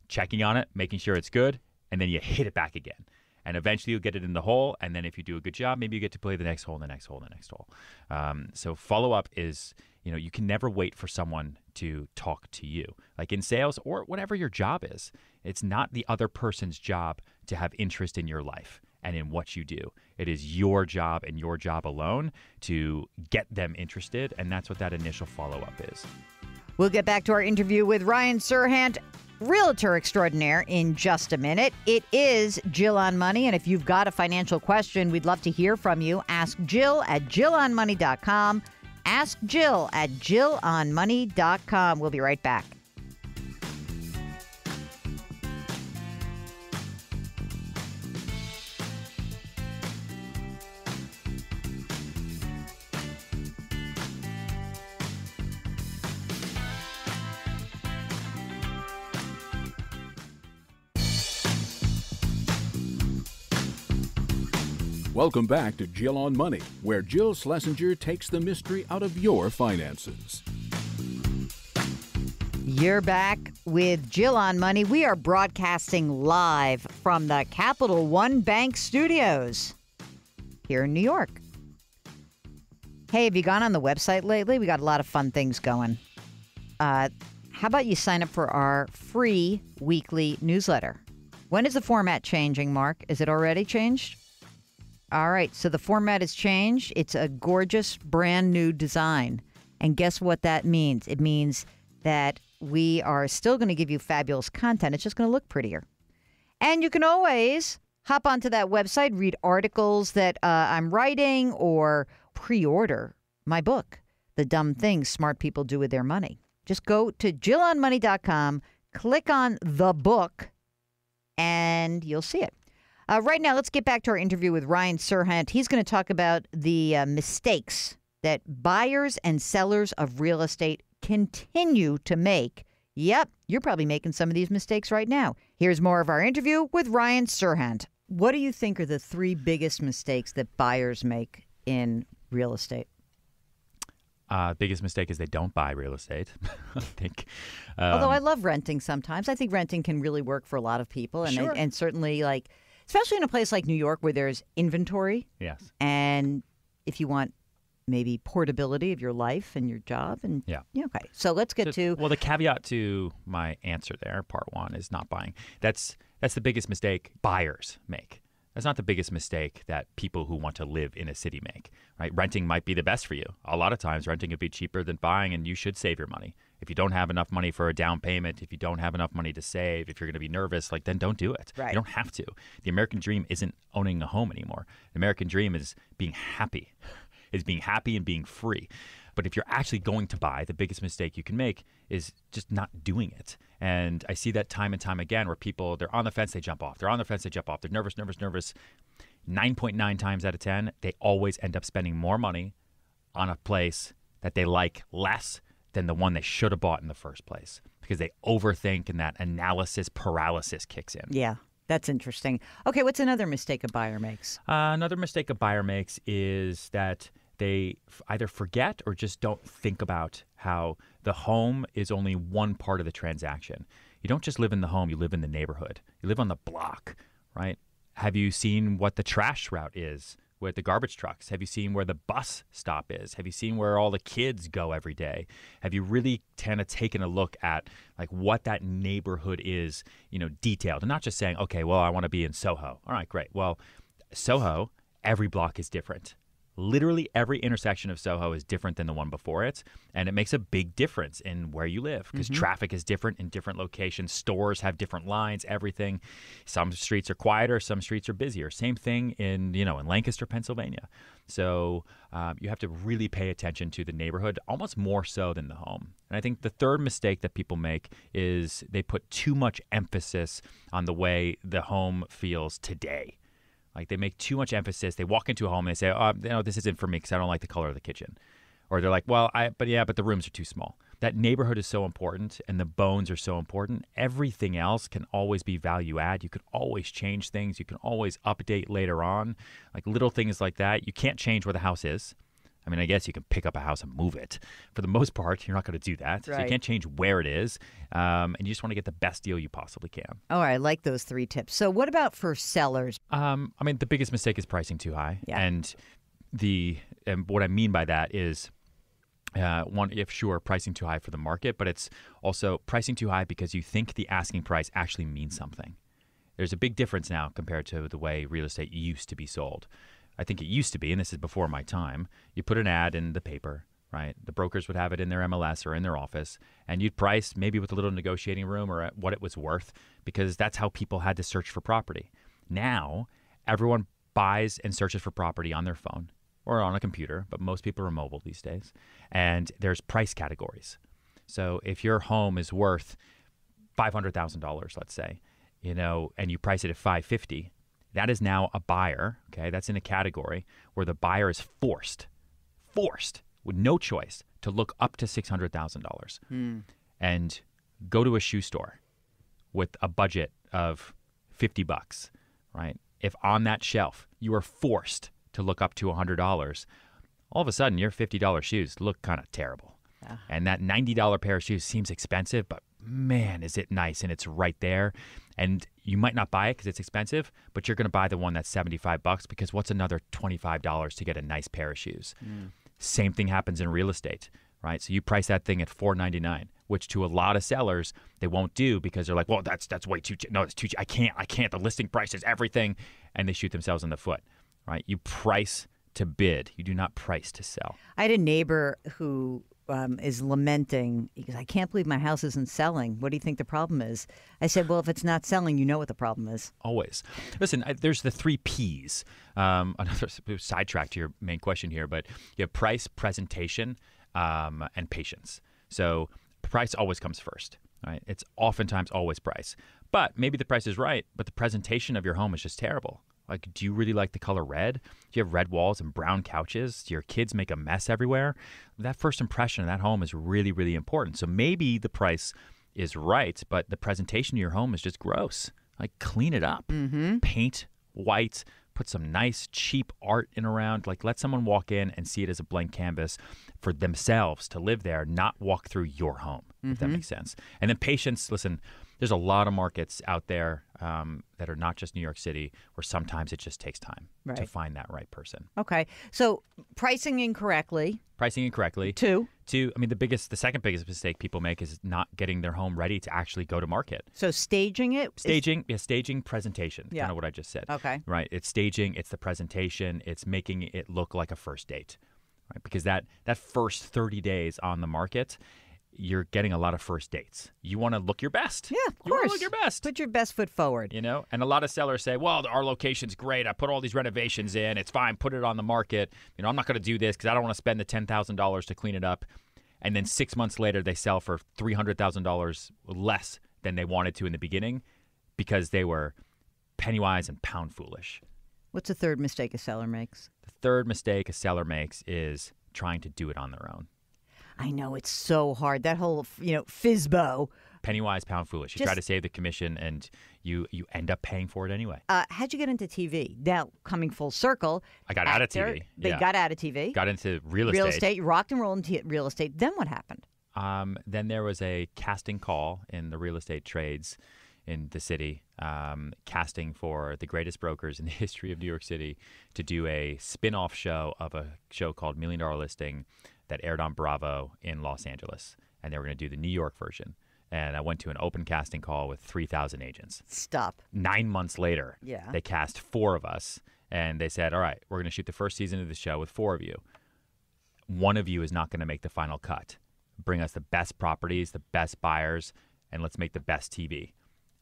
checking on it, making sure it's good, and then you hit it back again. And eventually you'll get it in the hole, and then if you do a good job, maybe you get to play the next hole, and the next hole, and the next hole. So follow-up is, you can never wait for someone to talk to you. Like in sales or whatever your job is, it's not the other person's job to have interest in your life and in what you do. It is your job and your job alone to get them interested, and that's what that initial follow-up is. We'll get back to our interview with Ryan Serhant, realtor extraordinaire, in just a minute. It is Jill on Money, and if you've got a financial question, we'd love to hear from you. Ask Jill at JillOnMoney.com. Ask Jill at JillOnMoney.com. We'll be right back. Welcome back to Jill on Money, where Jill Schlesinger takes the mystery out of your finances. You're back with Jill on Money. We are broadcasting live from the Capital One Bank Studios here in New York. Hey, have you gone on the website lately? We got a lot of fun things going. How about you sign up for our free weekly newsletter? When is the format changing, Mark? Is it already changed? All right, so the format has changed. It's a gorgeous, brand new design. And guess what that means? It means that we are still going to give you fabulous content. It's just going to look prettier. And you can always hop onto that website, read articles that I'm writing, or pre-order my book, The Dumb Things Smart People Do With Their Money. Just go to JillOnMoney.com, click on the book, and you'll see it. Right now, let's get back to our interview with Ryan Serhant. He's going to talk about the mistakes that buyers and sellers of real estate continue to make. Yep, you're probably making some of these mistakes right now. Here's more of our interview with Ryan Serhant. What do you think are the 3 biggest mistakes that buyers make in real estate? Biggest mistake is they don't buy real estate. I think. Although I love renting sometimes. I think renting can really work for a lot of people. And, sure. And certainly, like, especially in a place like New York where there's inventory. Yes. And if you want maybe portability of your life and your job. And yeah. Okay. So let's get to. Well, the caveat to my answer there, part 1, is not buying. That's the biggest mistake buyers make. That's not the biggest mistake that people who want to live in a city make, right? Renting might be the best for you. A lot of times renting would be cheaper than buying, and you should save your money. If you don't have enough money for a down payment, if you don't have enough money to save, if you're going to be nervous, then don't do it. Right. You don't have to. The American dream isn't owning a home anymore. The American dream is being happy, and being free. But if you're actually going to buy, the biggest mistake you can make is just not doing it. And I see that time and time again where people, they're on the fence, they jump off. They're on the fence, they jump off. They're nervous. 9.9 times out of 10, they always end up spending more money on a place that they like less than the one they should have bought in the first place because they overthink and that analysis paralysis kicks in. Yeah, that's interesting. Okay, what's another mistake a buyer makes? Another mistake a buyer makes is that they either forget or just don't think about how the home is only one part of the transaction. You don't just live in the home, you live in the neighborhood. You live on the block, right? Have you seen what the trash route is with the garbage trucks? Have you seen where the bus stop is? Have you seen where all the kids go every day? Have you really kind of taken a look at like what that neighborhood is, detailed, and not just saying, okay, well, I want to be in Soho. All right, great. Well, Soho, every block is different. Literally every intersection of Soho is different than the one before it, and it makes a big difference in where you live because traffic is different in different locations. Stores have different lines, everything. Some streets are quieter, some streets are busier. Same thing in Lancaster, Pennsylvania. So you have to really pay attention to the neighborhood, almost more so than the home. And I think the third mistake that people make is they put too much emphasis on the way the home feels today. Like they make too much emphasis. They walk into a home and they say, "Oh, this isn't for me because I don't like the color of the kitchen," or they're like, "Well, but the rooms are too small." That neighborhood is so important, and the bones are so important. Everything else can always be value add. You can always change things. You can always update later on, like little things like that. You can't change where the house is. I mean, I guess you can pick up a house and move it. For the most part, you're not going to do that. Right. So you can't change where it is. And you just want to get the best deal you possibly can. Oh, I like those 3 tips. So what about for sellers? The biggest mistake is pricing too high. Yeah. And what I mean by that is, pricing too high for the market, but it's also pricing too high because you think the asking price actually means something. There's a big difference now compared to the way real estate used to be sold. I think it used to be, and this is before my time, you put an ad in the paper, right? The brokers would have it in their MLS or in their office, and you'd price maybe with a little negotiating room or at what it was worth because that's how people had to search for property. Now, everyone buys and searches for property on their phone or on a computer, but most people are mobile these days, and there's price categories. So if your home is worth $500,000, let's say, and you price it at $550,000, that is now a buyer, okay? That's in a category where the buyer is forced with no choice to look up to $600,000 and go to a shoe store with a budget of $50, right? If on that shelf you are forced to look up to $100, all of a sudden your $50 shoes look kind of terrible. Yeah. And that $90 pair of shoes seems expensive, but man, is it nice, and it's right there. And you might not buy it because it's expensive, but you're going to buy the one that's $75 because what's another $25 to get a nice pair of shoes? Same thing happens in real estate, right? So you price that thing at $499, which to a lot of sellers they won't do because they're like, well, that's way too cheap. No, it's too cheap. I can't. The listing price is everything, and they shoot themselves in the foot, right? You price to bid. You do not price to sell. I had a neighbor who is lamenting because I can't believe my house isn't selling. What do you think the problem is? I said, well, if it's not selling, you know what the problem is. Always. Listen, there's the 3 Ps. Another sidetrack to your main question here, but you have price, presentation, and patience. So price always comes first, right? It's oftentimes always price. But maybe the price is right, but the presentation of your home is just terrible. Like, do you really like the color red? Do you have red walls and brown couches? Do your kids make a mess everywhere? That first impression of that home is really, really important. So maybe the price is right, but the presentation of your home is just gross. Like, clean it up. Paint white, put some nice, cheap art in around. Like, let someone walk in and see it as a blank canvas for themselves to live there, not walk through your home, if that makes sense. And then patience, listen, there's a lot of markets out there that are not just New York City where sometimes it just takes time to find that right person. Okay. So pricing incorrectly. Two, the second biggest mistake people make is not getting their home ready to actually go to market. So staging it? Staging, presentation, kind of what I just said. Okay. Right. It's staging, it's the presentation, it's making it look like a first date. Right? Because that first 30 days on the market, you're getting a lot of first dates. You want to look your best. Yeah, of course. You want to look your best. Put your best foot forward. And a lot of sellers say, well, our location's great. I put all these renovations in. It's fine. Put it on the market. I'm not going to do this because I don't want to spend the $10,000 to clean it up. And then 6 months later, they sell for $300,000 less than they wanted to in the beginning because they were penny wise and pound foolish. What's the third mistake a seller makes? The third mistake a seller makes is trying to do it on their own. I know, it's so hard. That whole, FSBO. Penny wise, pound foolish. You try to save the commission, and you end up paying for it anyway. How'd you get into TV? Now, coming full circle. I got out of TV. They got out of TV. Got into real estate. Real estate. You rocked and rolled into real estate. Then what happened? Then there was a casting call in the real estate trades in the city, casting for the greatest brokers in the history of New York City to do a spin-off show of a show called $1 Million Listing that aired on Bravo in Los Angeles. And they were going to do the New York version. And I went to an open casting call with 3,000 agents. Stop. 9 months later, they cast 4 of us. And they said, all right, we're going to shoot the first season of the show with 4 of you. One of you is not going to make the final cut. Bring us the best properties, the best buyers, and let's make the best TV.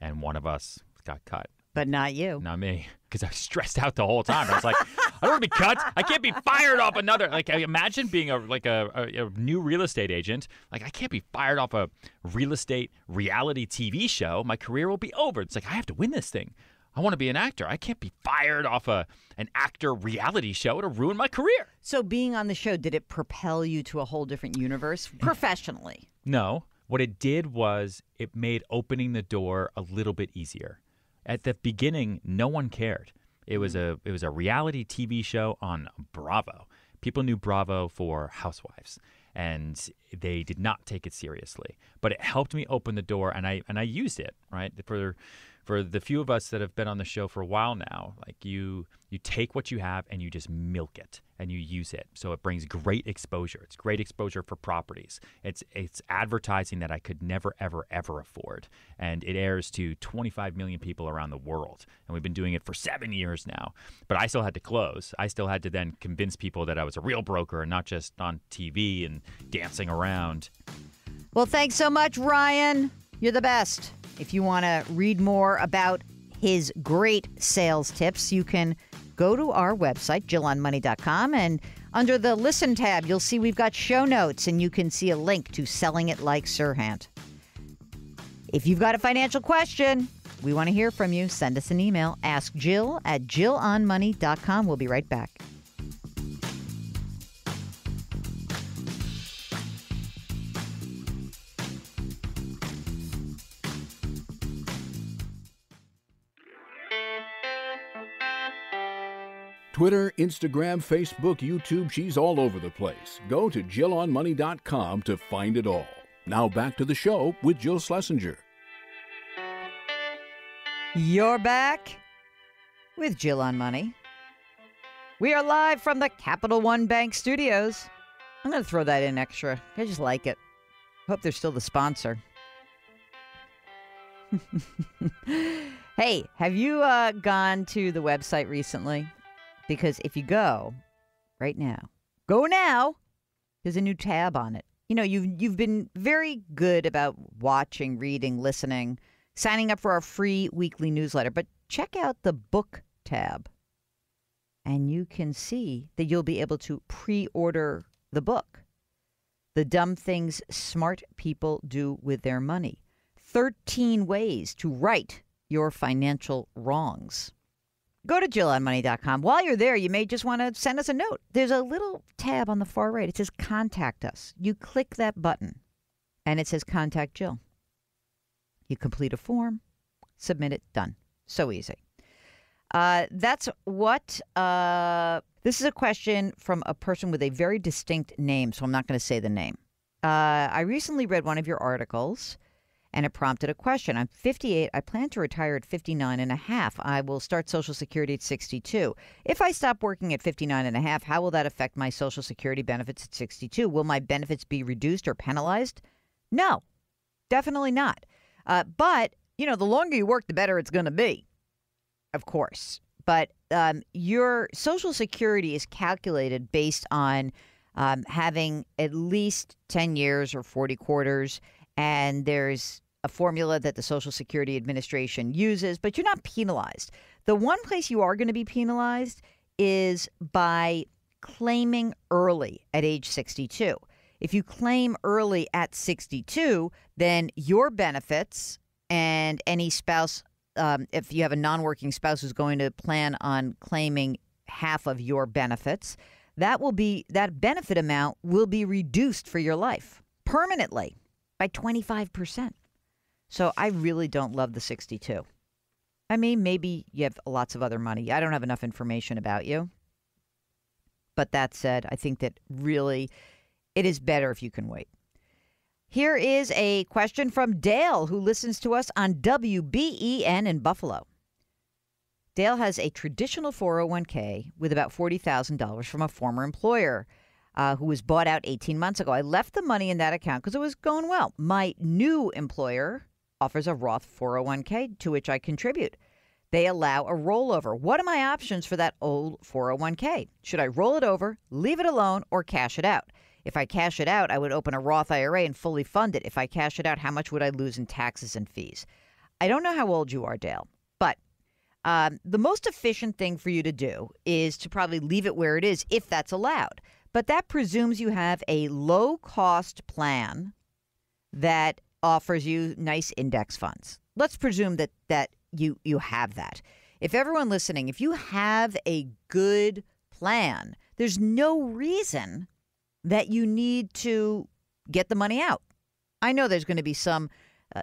And one of us got cut. But not you. Not me, because I was stressed out the whole time. I was like, I don't want to be cut. I can't be fired off another. Like, imagine being a new real estate agent. Like, I can't be fired off a real estate reality TV show. My career will be over. It's like, I have to win this thing. I want to be an actor. I can't be fired off an actor reality show. It'll ruin my career. So being on the show, did it propel you to a whole different universe professionally? No. What it did was it made opening the door a little bit easier. At the beginning, no one cared. It was a reality TV show on Bravo. People knew Bravo for housewives, and they did not take it seriously. But it helped me open the door, and I used it, right? For the few of us that have been on the show for a while now, like you take what you have and you just milk it and you use it. So it brings great exposure. It's great exposure for properties. It's advertising that I could never, ever, ever afford. And it airs to 25 million people around the world. And we've been doing it for 7 years now. But I still had to close. I still had to then convince people that I was a real broker and not just on TV and dancing around. Well, thanks so much, Ryan. You're the best. If you want to read more about his great sales tips, you can go to our website, JillOnMoney.com, and under the Listen tab, you'll see we've got show notes, and you can see a link to Selling It Like Serhant. If you've got a financial question, we want to hear from you. Send us an email. Ask Jill at JillOnMoney.com. We'll be right back. Twitter, Instagram, Facebook, YouTube, she's all over the place. Go to JillOnMoney.com to find it all. Now back to the show with Jill Schlesinger. You're back with Jill on Money. We are live from the Capital One Bank studios. I'm going to throw that in extra. I just like it. Hope they're still the sponsor. Hey, have you gone to the website recently? Because if you go right now, there's a new tab on it. You know, you've been very good about watching, reading, listening, signing up for our free weekly newsletter. But check out the book tab, and you can see that you'll be able to pre-order the book, The Dumb Things Smart People Do with Their Money. 13 ways to right your financial wrongs. Go to JillOnMoney.com. While you're there, you may just want to send us a note. There's a little tab on the far right. It says Contact Us. You click that button, and it says Contact Jill. You complete a form, submit it, done. So easy. That's what... This is a question from a person with a very distinct name, so I'm not going to say the name. I recently read one of your articles, and it prompted a question. I'm 58. I plan to retire at 59 and a half. I will start Social Security at 62. If I stop working at 59 and a half, how will that affect my Social Security benefits at 62? Will my benefits be reduced or penalized? No, definitely not. But, you know, the longer you work, the better it's going to be, of course. But your Social Security is calculated based on having at least 10 years or 40 quarters, and there's a formula that the Social Security Administration uses, but you're not penalized. The one place you are going to be penalized is by claiming early at age 62. If you claim early at 62, then your benefits and any spouse, if you have a non-working spouse who's going to plan on claiming half of your benefits, that benefit amount will be reduced for your life permanently by 25%. So I really don't love the 62. I mean, maybe you have lots of other money. I don't have enough information about you. But that said, I think that really it is better if you can wait. Here is a question from Dale, who listens to us on WBEN in Buffalo. Dale has a traditional 401k with about $40,000 from a former employer who was bought out 18 months ago. I left the money in that account because it was going well. My new employer offers a Roth 401k to which I contribute. they allow a rollover. What are my options for that old 401k? Should I roll it over, leave it alone, or cash it out? If I cash it out, I would open a Roth IRA and fully fund it. If I cash it out, how much would I lose in taxes and fees? I don't know how old you are, Dale, but the most efficient thing for you to do is to probably leave it where it is if that's allowed. But that presumes you have a low-cost plan that offers you nice index funds. Let's presume that you have that. If everyone listening, if you have a good plan, there's no reason that you need to get the money out. I know there's going to be some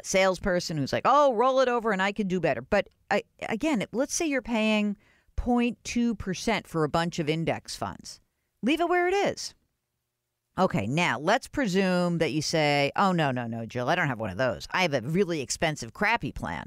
salesperson who's like, oh, roll it over and I can do better. But again, let's say you're paying 0.2% for a bunch of index funds. Leave it where it is. Okay, now let's presume that you say, oh, no, Jill, I don't have one of those. I have a really expensive, crappy plan.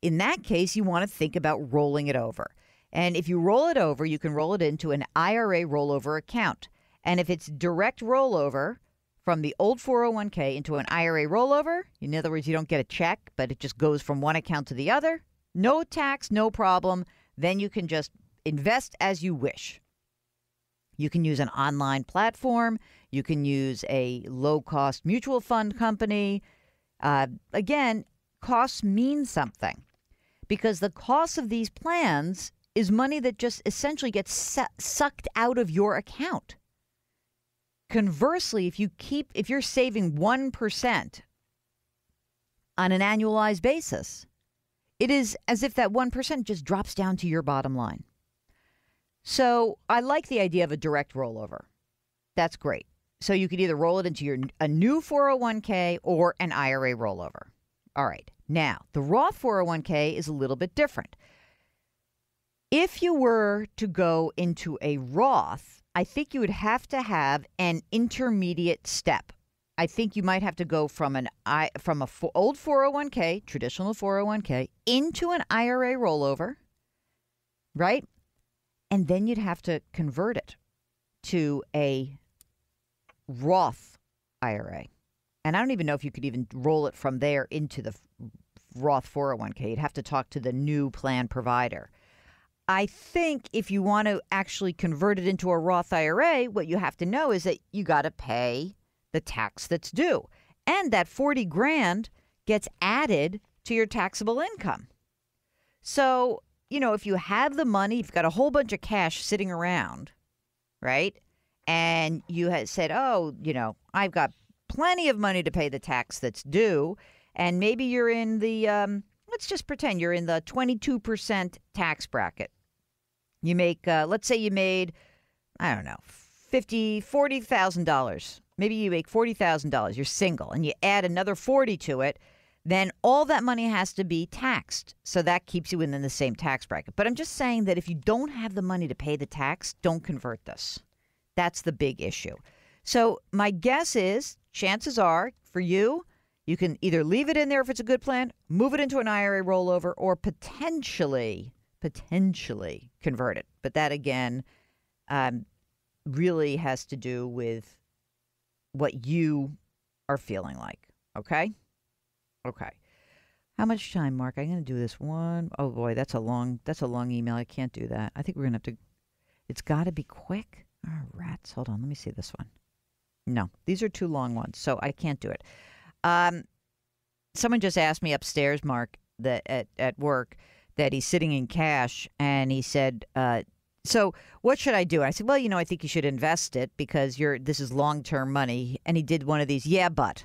In that case, you want to think about rolling it over. And if you roll it over, you can roll it into an IRA rollover account. And if it's direct rollover from the old 401k into an IRA rollover, in other words, you don't get a check, but it just goes from one account to the other, no tax, no problem, then you can just invest as you wish. You can use an online platform. You can use a low-cost mutual fund company. Again, costs mean something because the cost of these plans is money that just essentially gets sucked out of your account. Conversely, if you're saving 1% on an annualized basis, it is as if that 1% just drops down to your bottom line. So I like the idea of a direct rollover. That's great. So you could either roll it into a new 401k or an IRA rollover. All right. Now, the Roth 401k is a little bit different. If you were to go into a Roth, I think you would have to have an intermediate step. I think you might have to go from old 401k, traditional 401k, into an IRA rollover, right? And then you'd have to convert it to a Roth IRA. And I don't even know if you could even roll it from there into the Roth 401k. You'd have to talk to the new plan provider. I think if you want to actually convert it into a Roth IRA, what you have to know is that you got to pay the tax that's due. And that $40,000 gets added to your taxable income. So, if you have the money, you've got a whole bunch of cash sitting around, right? And you had said, oh, I've got plenty of money to pay the tax that's due. And maybe you're in the, let's just pretend you're in the 22% tax bracket. You make, let's say you made, I don't know, $40,000. Maybe you make $40,000. You're single and you add another 40 to it. Then all that money has to be taxed. So that keeps you within the same tax bracket. But I'm just saying that if you don't have the money to pay the tax, don't convert this. That's the big issue. So my guess is chances are for you, you can either leave it in there if it's a good plan, move it into an IRA rollover, or potentially convert it. But that, again, really has to do with what you are feeling like. Okay? Okay. How much time, Mark? I'm going to do this one. Oh, boy, that's a long email. I can't do that. I think we're going to have to. It's got to be quick. Oh, rats. Hold on. Let me see this one. No, these are too long ones, so I can't do it. Someone just asked me upstairs, Mark, that at work, that he's sitting in cash, and he said, so what should I do? I said, well, I think you should invest it because this is long-term money. And he did one of these, yeah, but.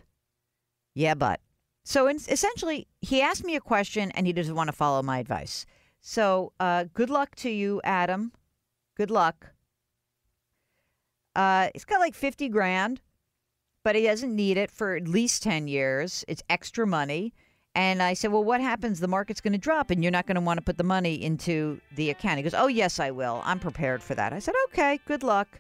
So essentially, he asked me a question, and he doesn't want to follow my advice. So good luck to you, Adam. Good luck. He's got like $50,000, but he doesn't need it for at least 10 years. It's extra money. And I said, well, what happens? The market's going to drop and you're not going to want to put the money into the account. He goes, oh, yes, I will. I'm prepared for that. I said, okay, good luck.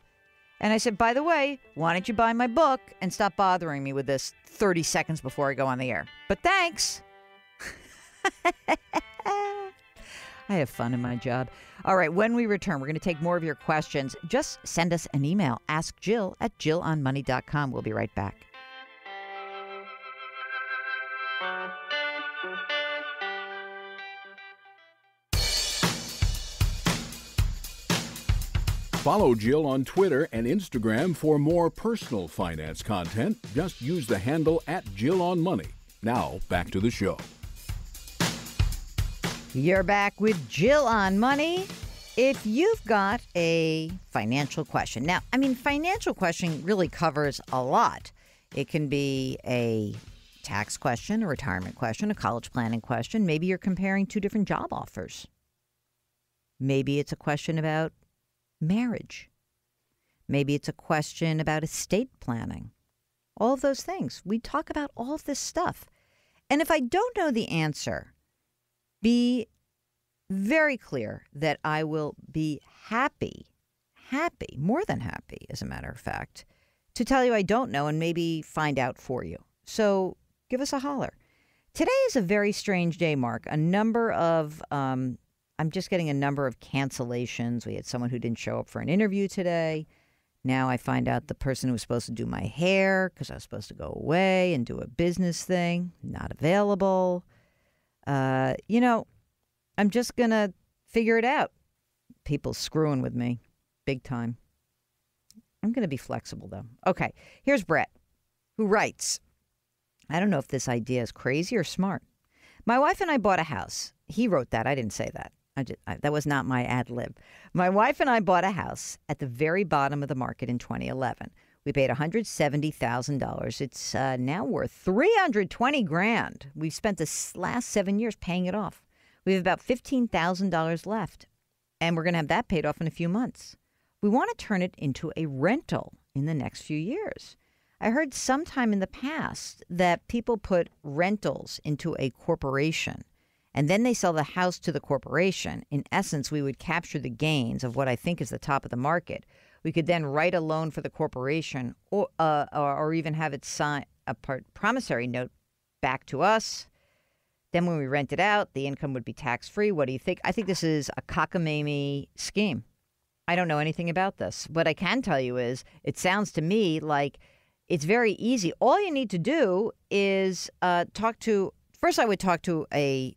And I said, by the way, why don't you buy my book and stop bothering me with this 30 seconds before I go on the air? But thanks. I have fun in my job. All right, when we return, we're going to take more of your questions. Just send us an email. Ask Jill at JillOnMoney.com. We'll be right back. Follow Jill on Twitter and Instagram for more personal finance content. Just use the handle @JillOnMoney. Now, back to the show. You're back with Jill on Money. If you've got a financial question. Now, financial question really covers a lot. It can be a tax question, a retirement question, a college planning question. Maybe you're comparing two different job offers. Maybe it's a question about marriage. Maybe it's a question about estate planning. All of those things. We talk about all of this stuff. And if I don't know the answer, be very clear that I will be happy, more than happy, as a matter of fact, to tell you I don't know and maybe find out for you. So give us a holler. Today is a very strange day, Mark. I'm just getting a number of cancellations. We had someone who didn't show up for an interview today. Now I find out the person who was supposed to do my hair, because I was supposed to go away and do a business thing, not available. I'm just going to figure it out. People screwing with me big time. I'm going to be flexible, though. Okay, here's Brett, who writes, I don't know if this idea is crazy or smart. My wife and I bought a house. He wrote that. I didn't say that. That was not my ad lib. My wife and I bought a house at the very bottom of the market in 2011. We paid $170,000. It's now worth $320,000. We've spent the last 7 years paying it off. We have about $15,000 left, and we're going to have that paid off in a few months. We want to turn it into a rental in the next few years. I heard sometime in the past that people put rentals into a corporation, and then they sell the house to the corporation. In essence, we would capture the gains of what I think is the top of the market. We could then write a loan for the corporation or even have it sign a promissory note back to us. Then when we rent it out, the income would be tax-free. What do you think? I think this is a cockamamie scheme. I don't know anything about this. What I can tell you is it sounds to me like it's very easy. All you need to do is first I would talk to a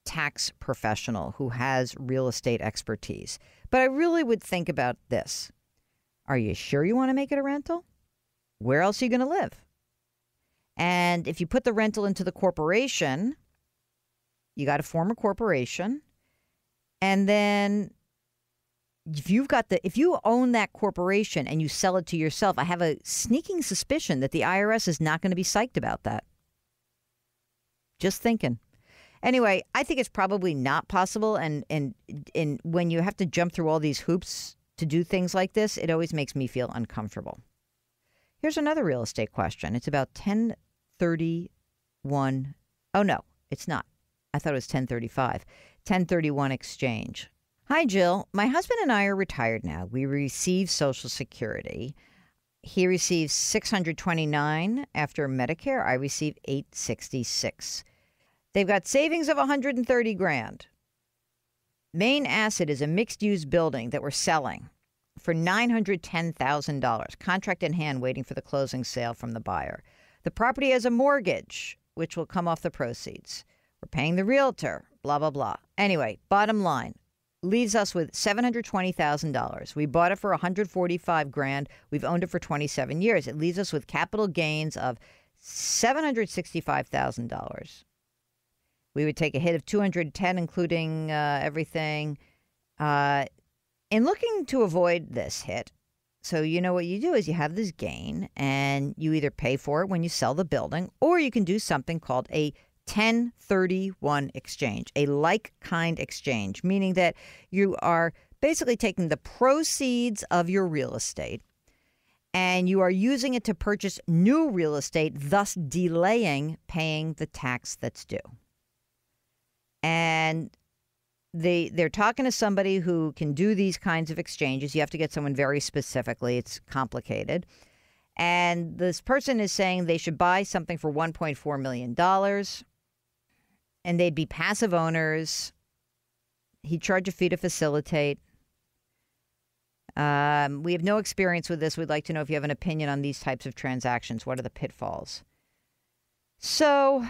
tax professional who has real estate expertise. But I really would think about this. Are you sure you want to make it a rental? Where else are you going to live? And if you put the rental into the corporation, you got to form a corporation. And then if you own that corporation and you sell it to yourself, I have a sneaking suspicion that the IRS is not going to be psyched about that. Just thinking. Anyway, I think it's probably not possible. And when you have to jump through all these hoops to do things like this, it always makes me feel uncomfortable. Here's another real estate question. It's about 1031. Oh, no, it's not. I thought it was 1035. 1031 exchange. Hi, Jill. My husband and I are retired now. We receive Social Security. He receives $629 after Medicare. I receive $866. They've got savings of $130,000. Main asset is a mixed-use building that we're selling for $910,000. Contract in hand, waiting for the closing sale from the buyer. The property has a mortgage, which will come off the proceeds. We're paying the realtor, blah, blah, blah. Anyway, bottom line, leaves us with $720,000. We bought it for $145,000. We've owned it for 27 years. It leaves us with capital gains of $765,000. We would take a hit of $210,000, including everything. In looking to avoid this hit, so you know what you do is you have this gain, and you either pay for it when you sell the building, or you can do something called a 1031 exchange, a like-kind exchange, meaning that you are basically taking the proceeds of your real estate and you are using it to purchase new real estate, thus delaying paying the tax that's due. And they're talking to somebody who can do these kinds of exchanges. You have to get someone very specifically. It's complicated. And this person is saying they should buy something for $1.4 million. And they'd be passive owners. He'd charge a fee to facilitate. We have no experience with this. We'd like to know if you have an opinion on these types of transactions. What are the pitfalls? So,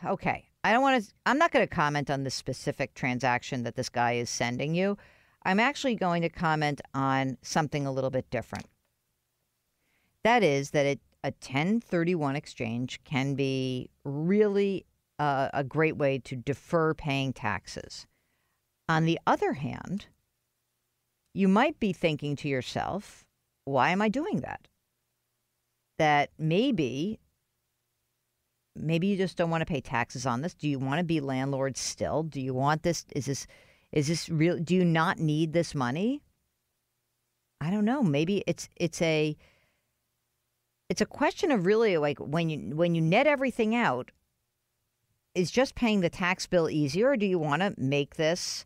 okay. I'm not going to comment on the specific transaction that this guy is sending you. I'm actually going to comment on something a little bit different. That is that a 1031 exchange can be really a great way to defer paying taxes. On the other hand, you might be thinking to yourself, why am I doing that? That maybe you just don't want to pay taxes on this. Do you want to be landlord still? Do you want this? Is this real? Do you not need this money? I don't know. Maybe it's a question of really like when you net everything out, is just paying the tax bill easier, or do you want to make this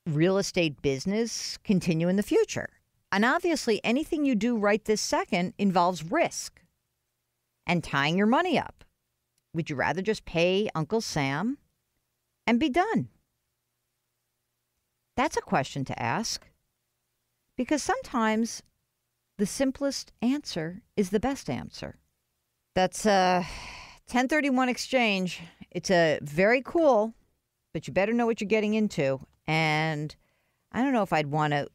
real estate business continue in the future? And obviously, anything you do right this second involves risk and tying your money up. Would you rather just pay Uncle Sam and be done? That's a question to ask, because sometimes the simplest answer is the best answer. That's 1031 exchange. It's a very cool, but you better know what you're getting into. And I don't know if I'd want to.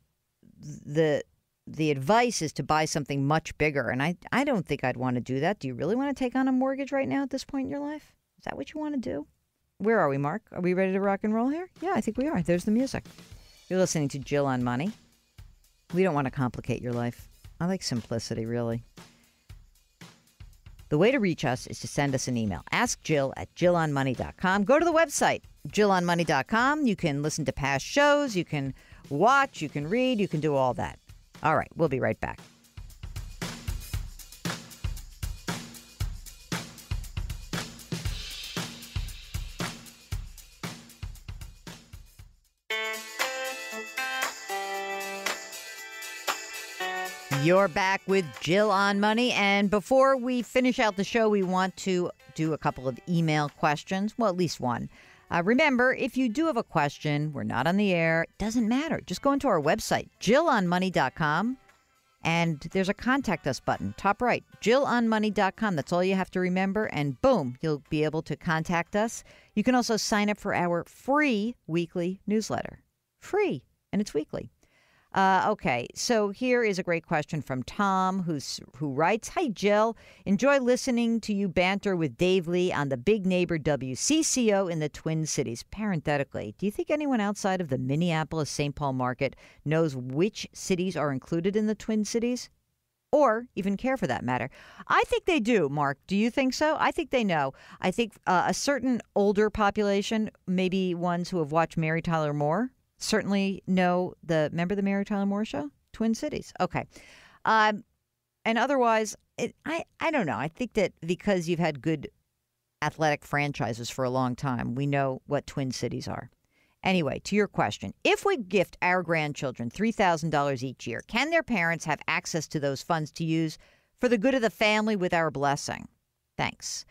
The advice is to buy something much bigger, and I don't think I'd want to do that. Do you really want to take on a mortgage right now at this point in your life? Is that what you want to do? Where are we, Mark? Are we ready to rock and roll here? Yeah, I think we are. There's the music. You're listening to Jill on Money. We don't want to complicate your life. I like simplicity, really. The way to reach us is to send us an email. Ask Jill at jillonmoney.com. Go to the website, jillonmoney.com. You can listen to past shows. You can watch. You can read. You can do all that. All right. We'll be right back. You're back with Jill on Money. And before we finish out the show, we want to do a couple of email questions. Well, at least one. Remember, if you do have a question, we're not on the air. It doesn't matter. Just go into our website, jillonmoney.com, and there's a contact us button, top right, jillonmoney.com. That's all you have to remember. And boom, you'll be able to contact us. You can also sign up for our free weekly newsletter. Free, and it's weekly. Okay, so here is a great question from Tom, who writes, "Hi, Jill. Enjoy listening to you banter with Dave Lee on the Big Neighbor WCCO in the Twin Cities. Parenthetically, do you think anyone outside of the Minneapolis-St. Paul market knows which cities are included in the Twin Cities? Or even care for that matter?" I think they do, Mark. Do you think so? I think they know. I think a certain older population, maybe ones who have watched Mary Tyler Moore, certainly know remember the Mary Tyler Moore show? Twin Cities. Okay. And otherwise, I don't know. I think that because you've had good athletic franchises for a long time, we know what Twin Cities are. Anyway, to your question, if we gift our grandchildren $3,000 each year, can their parents have access to those funds to use for the good of the family with our blessing? Thanks.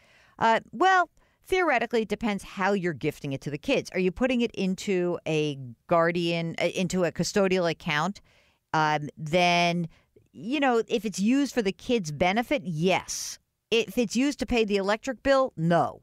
Well, theoretically, it depends how you're gifting it to the kids. Are you putting it into a into a custodial account? Then, if it's used for the kids' benefit, yes. If it's used to pay the electric bill, no.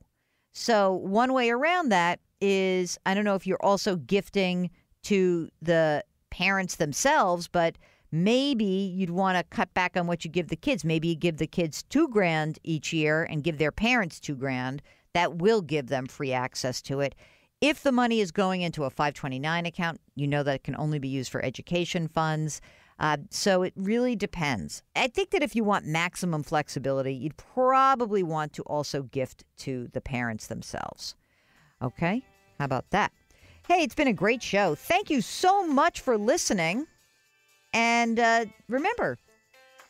So one way around that is, I don't know if you're also gifting to the parents themselves, but maybe you'd want to cut back on what you give the kids. Maybe you give the kids $2,000 each year and give their parents $2,000. That will give them free access to it. If the money is going into a 529 account, you know that it can only be used for education funds. So it really depends. I think that if you want maximum flexibility, you'd probably want to also gift to the parents themselves. Okay? How about that? Hey, it's been a great show. Thank you so much for listening. And remember,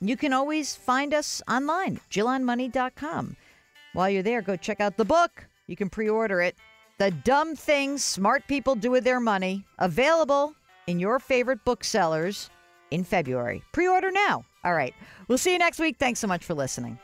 you can always find us online, jillonmoney.com. While you're there, go check out the book. You can pre-order it. The Dumb Things Smart People Do With Their Money. Available in your favorite booksellers in February. Pre-order now. All right. We'll see you next week. Thanks so much for listening.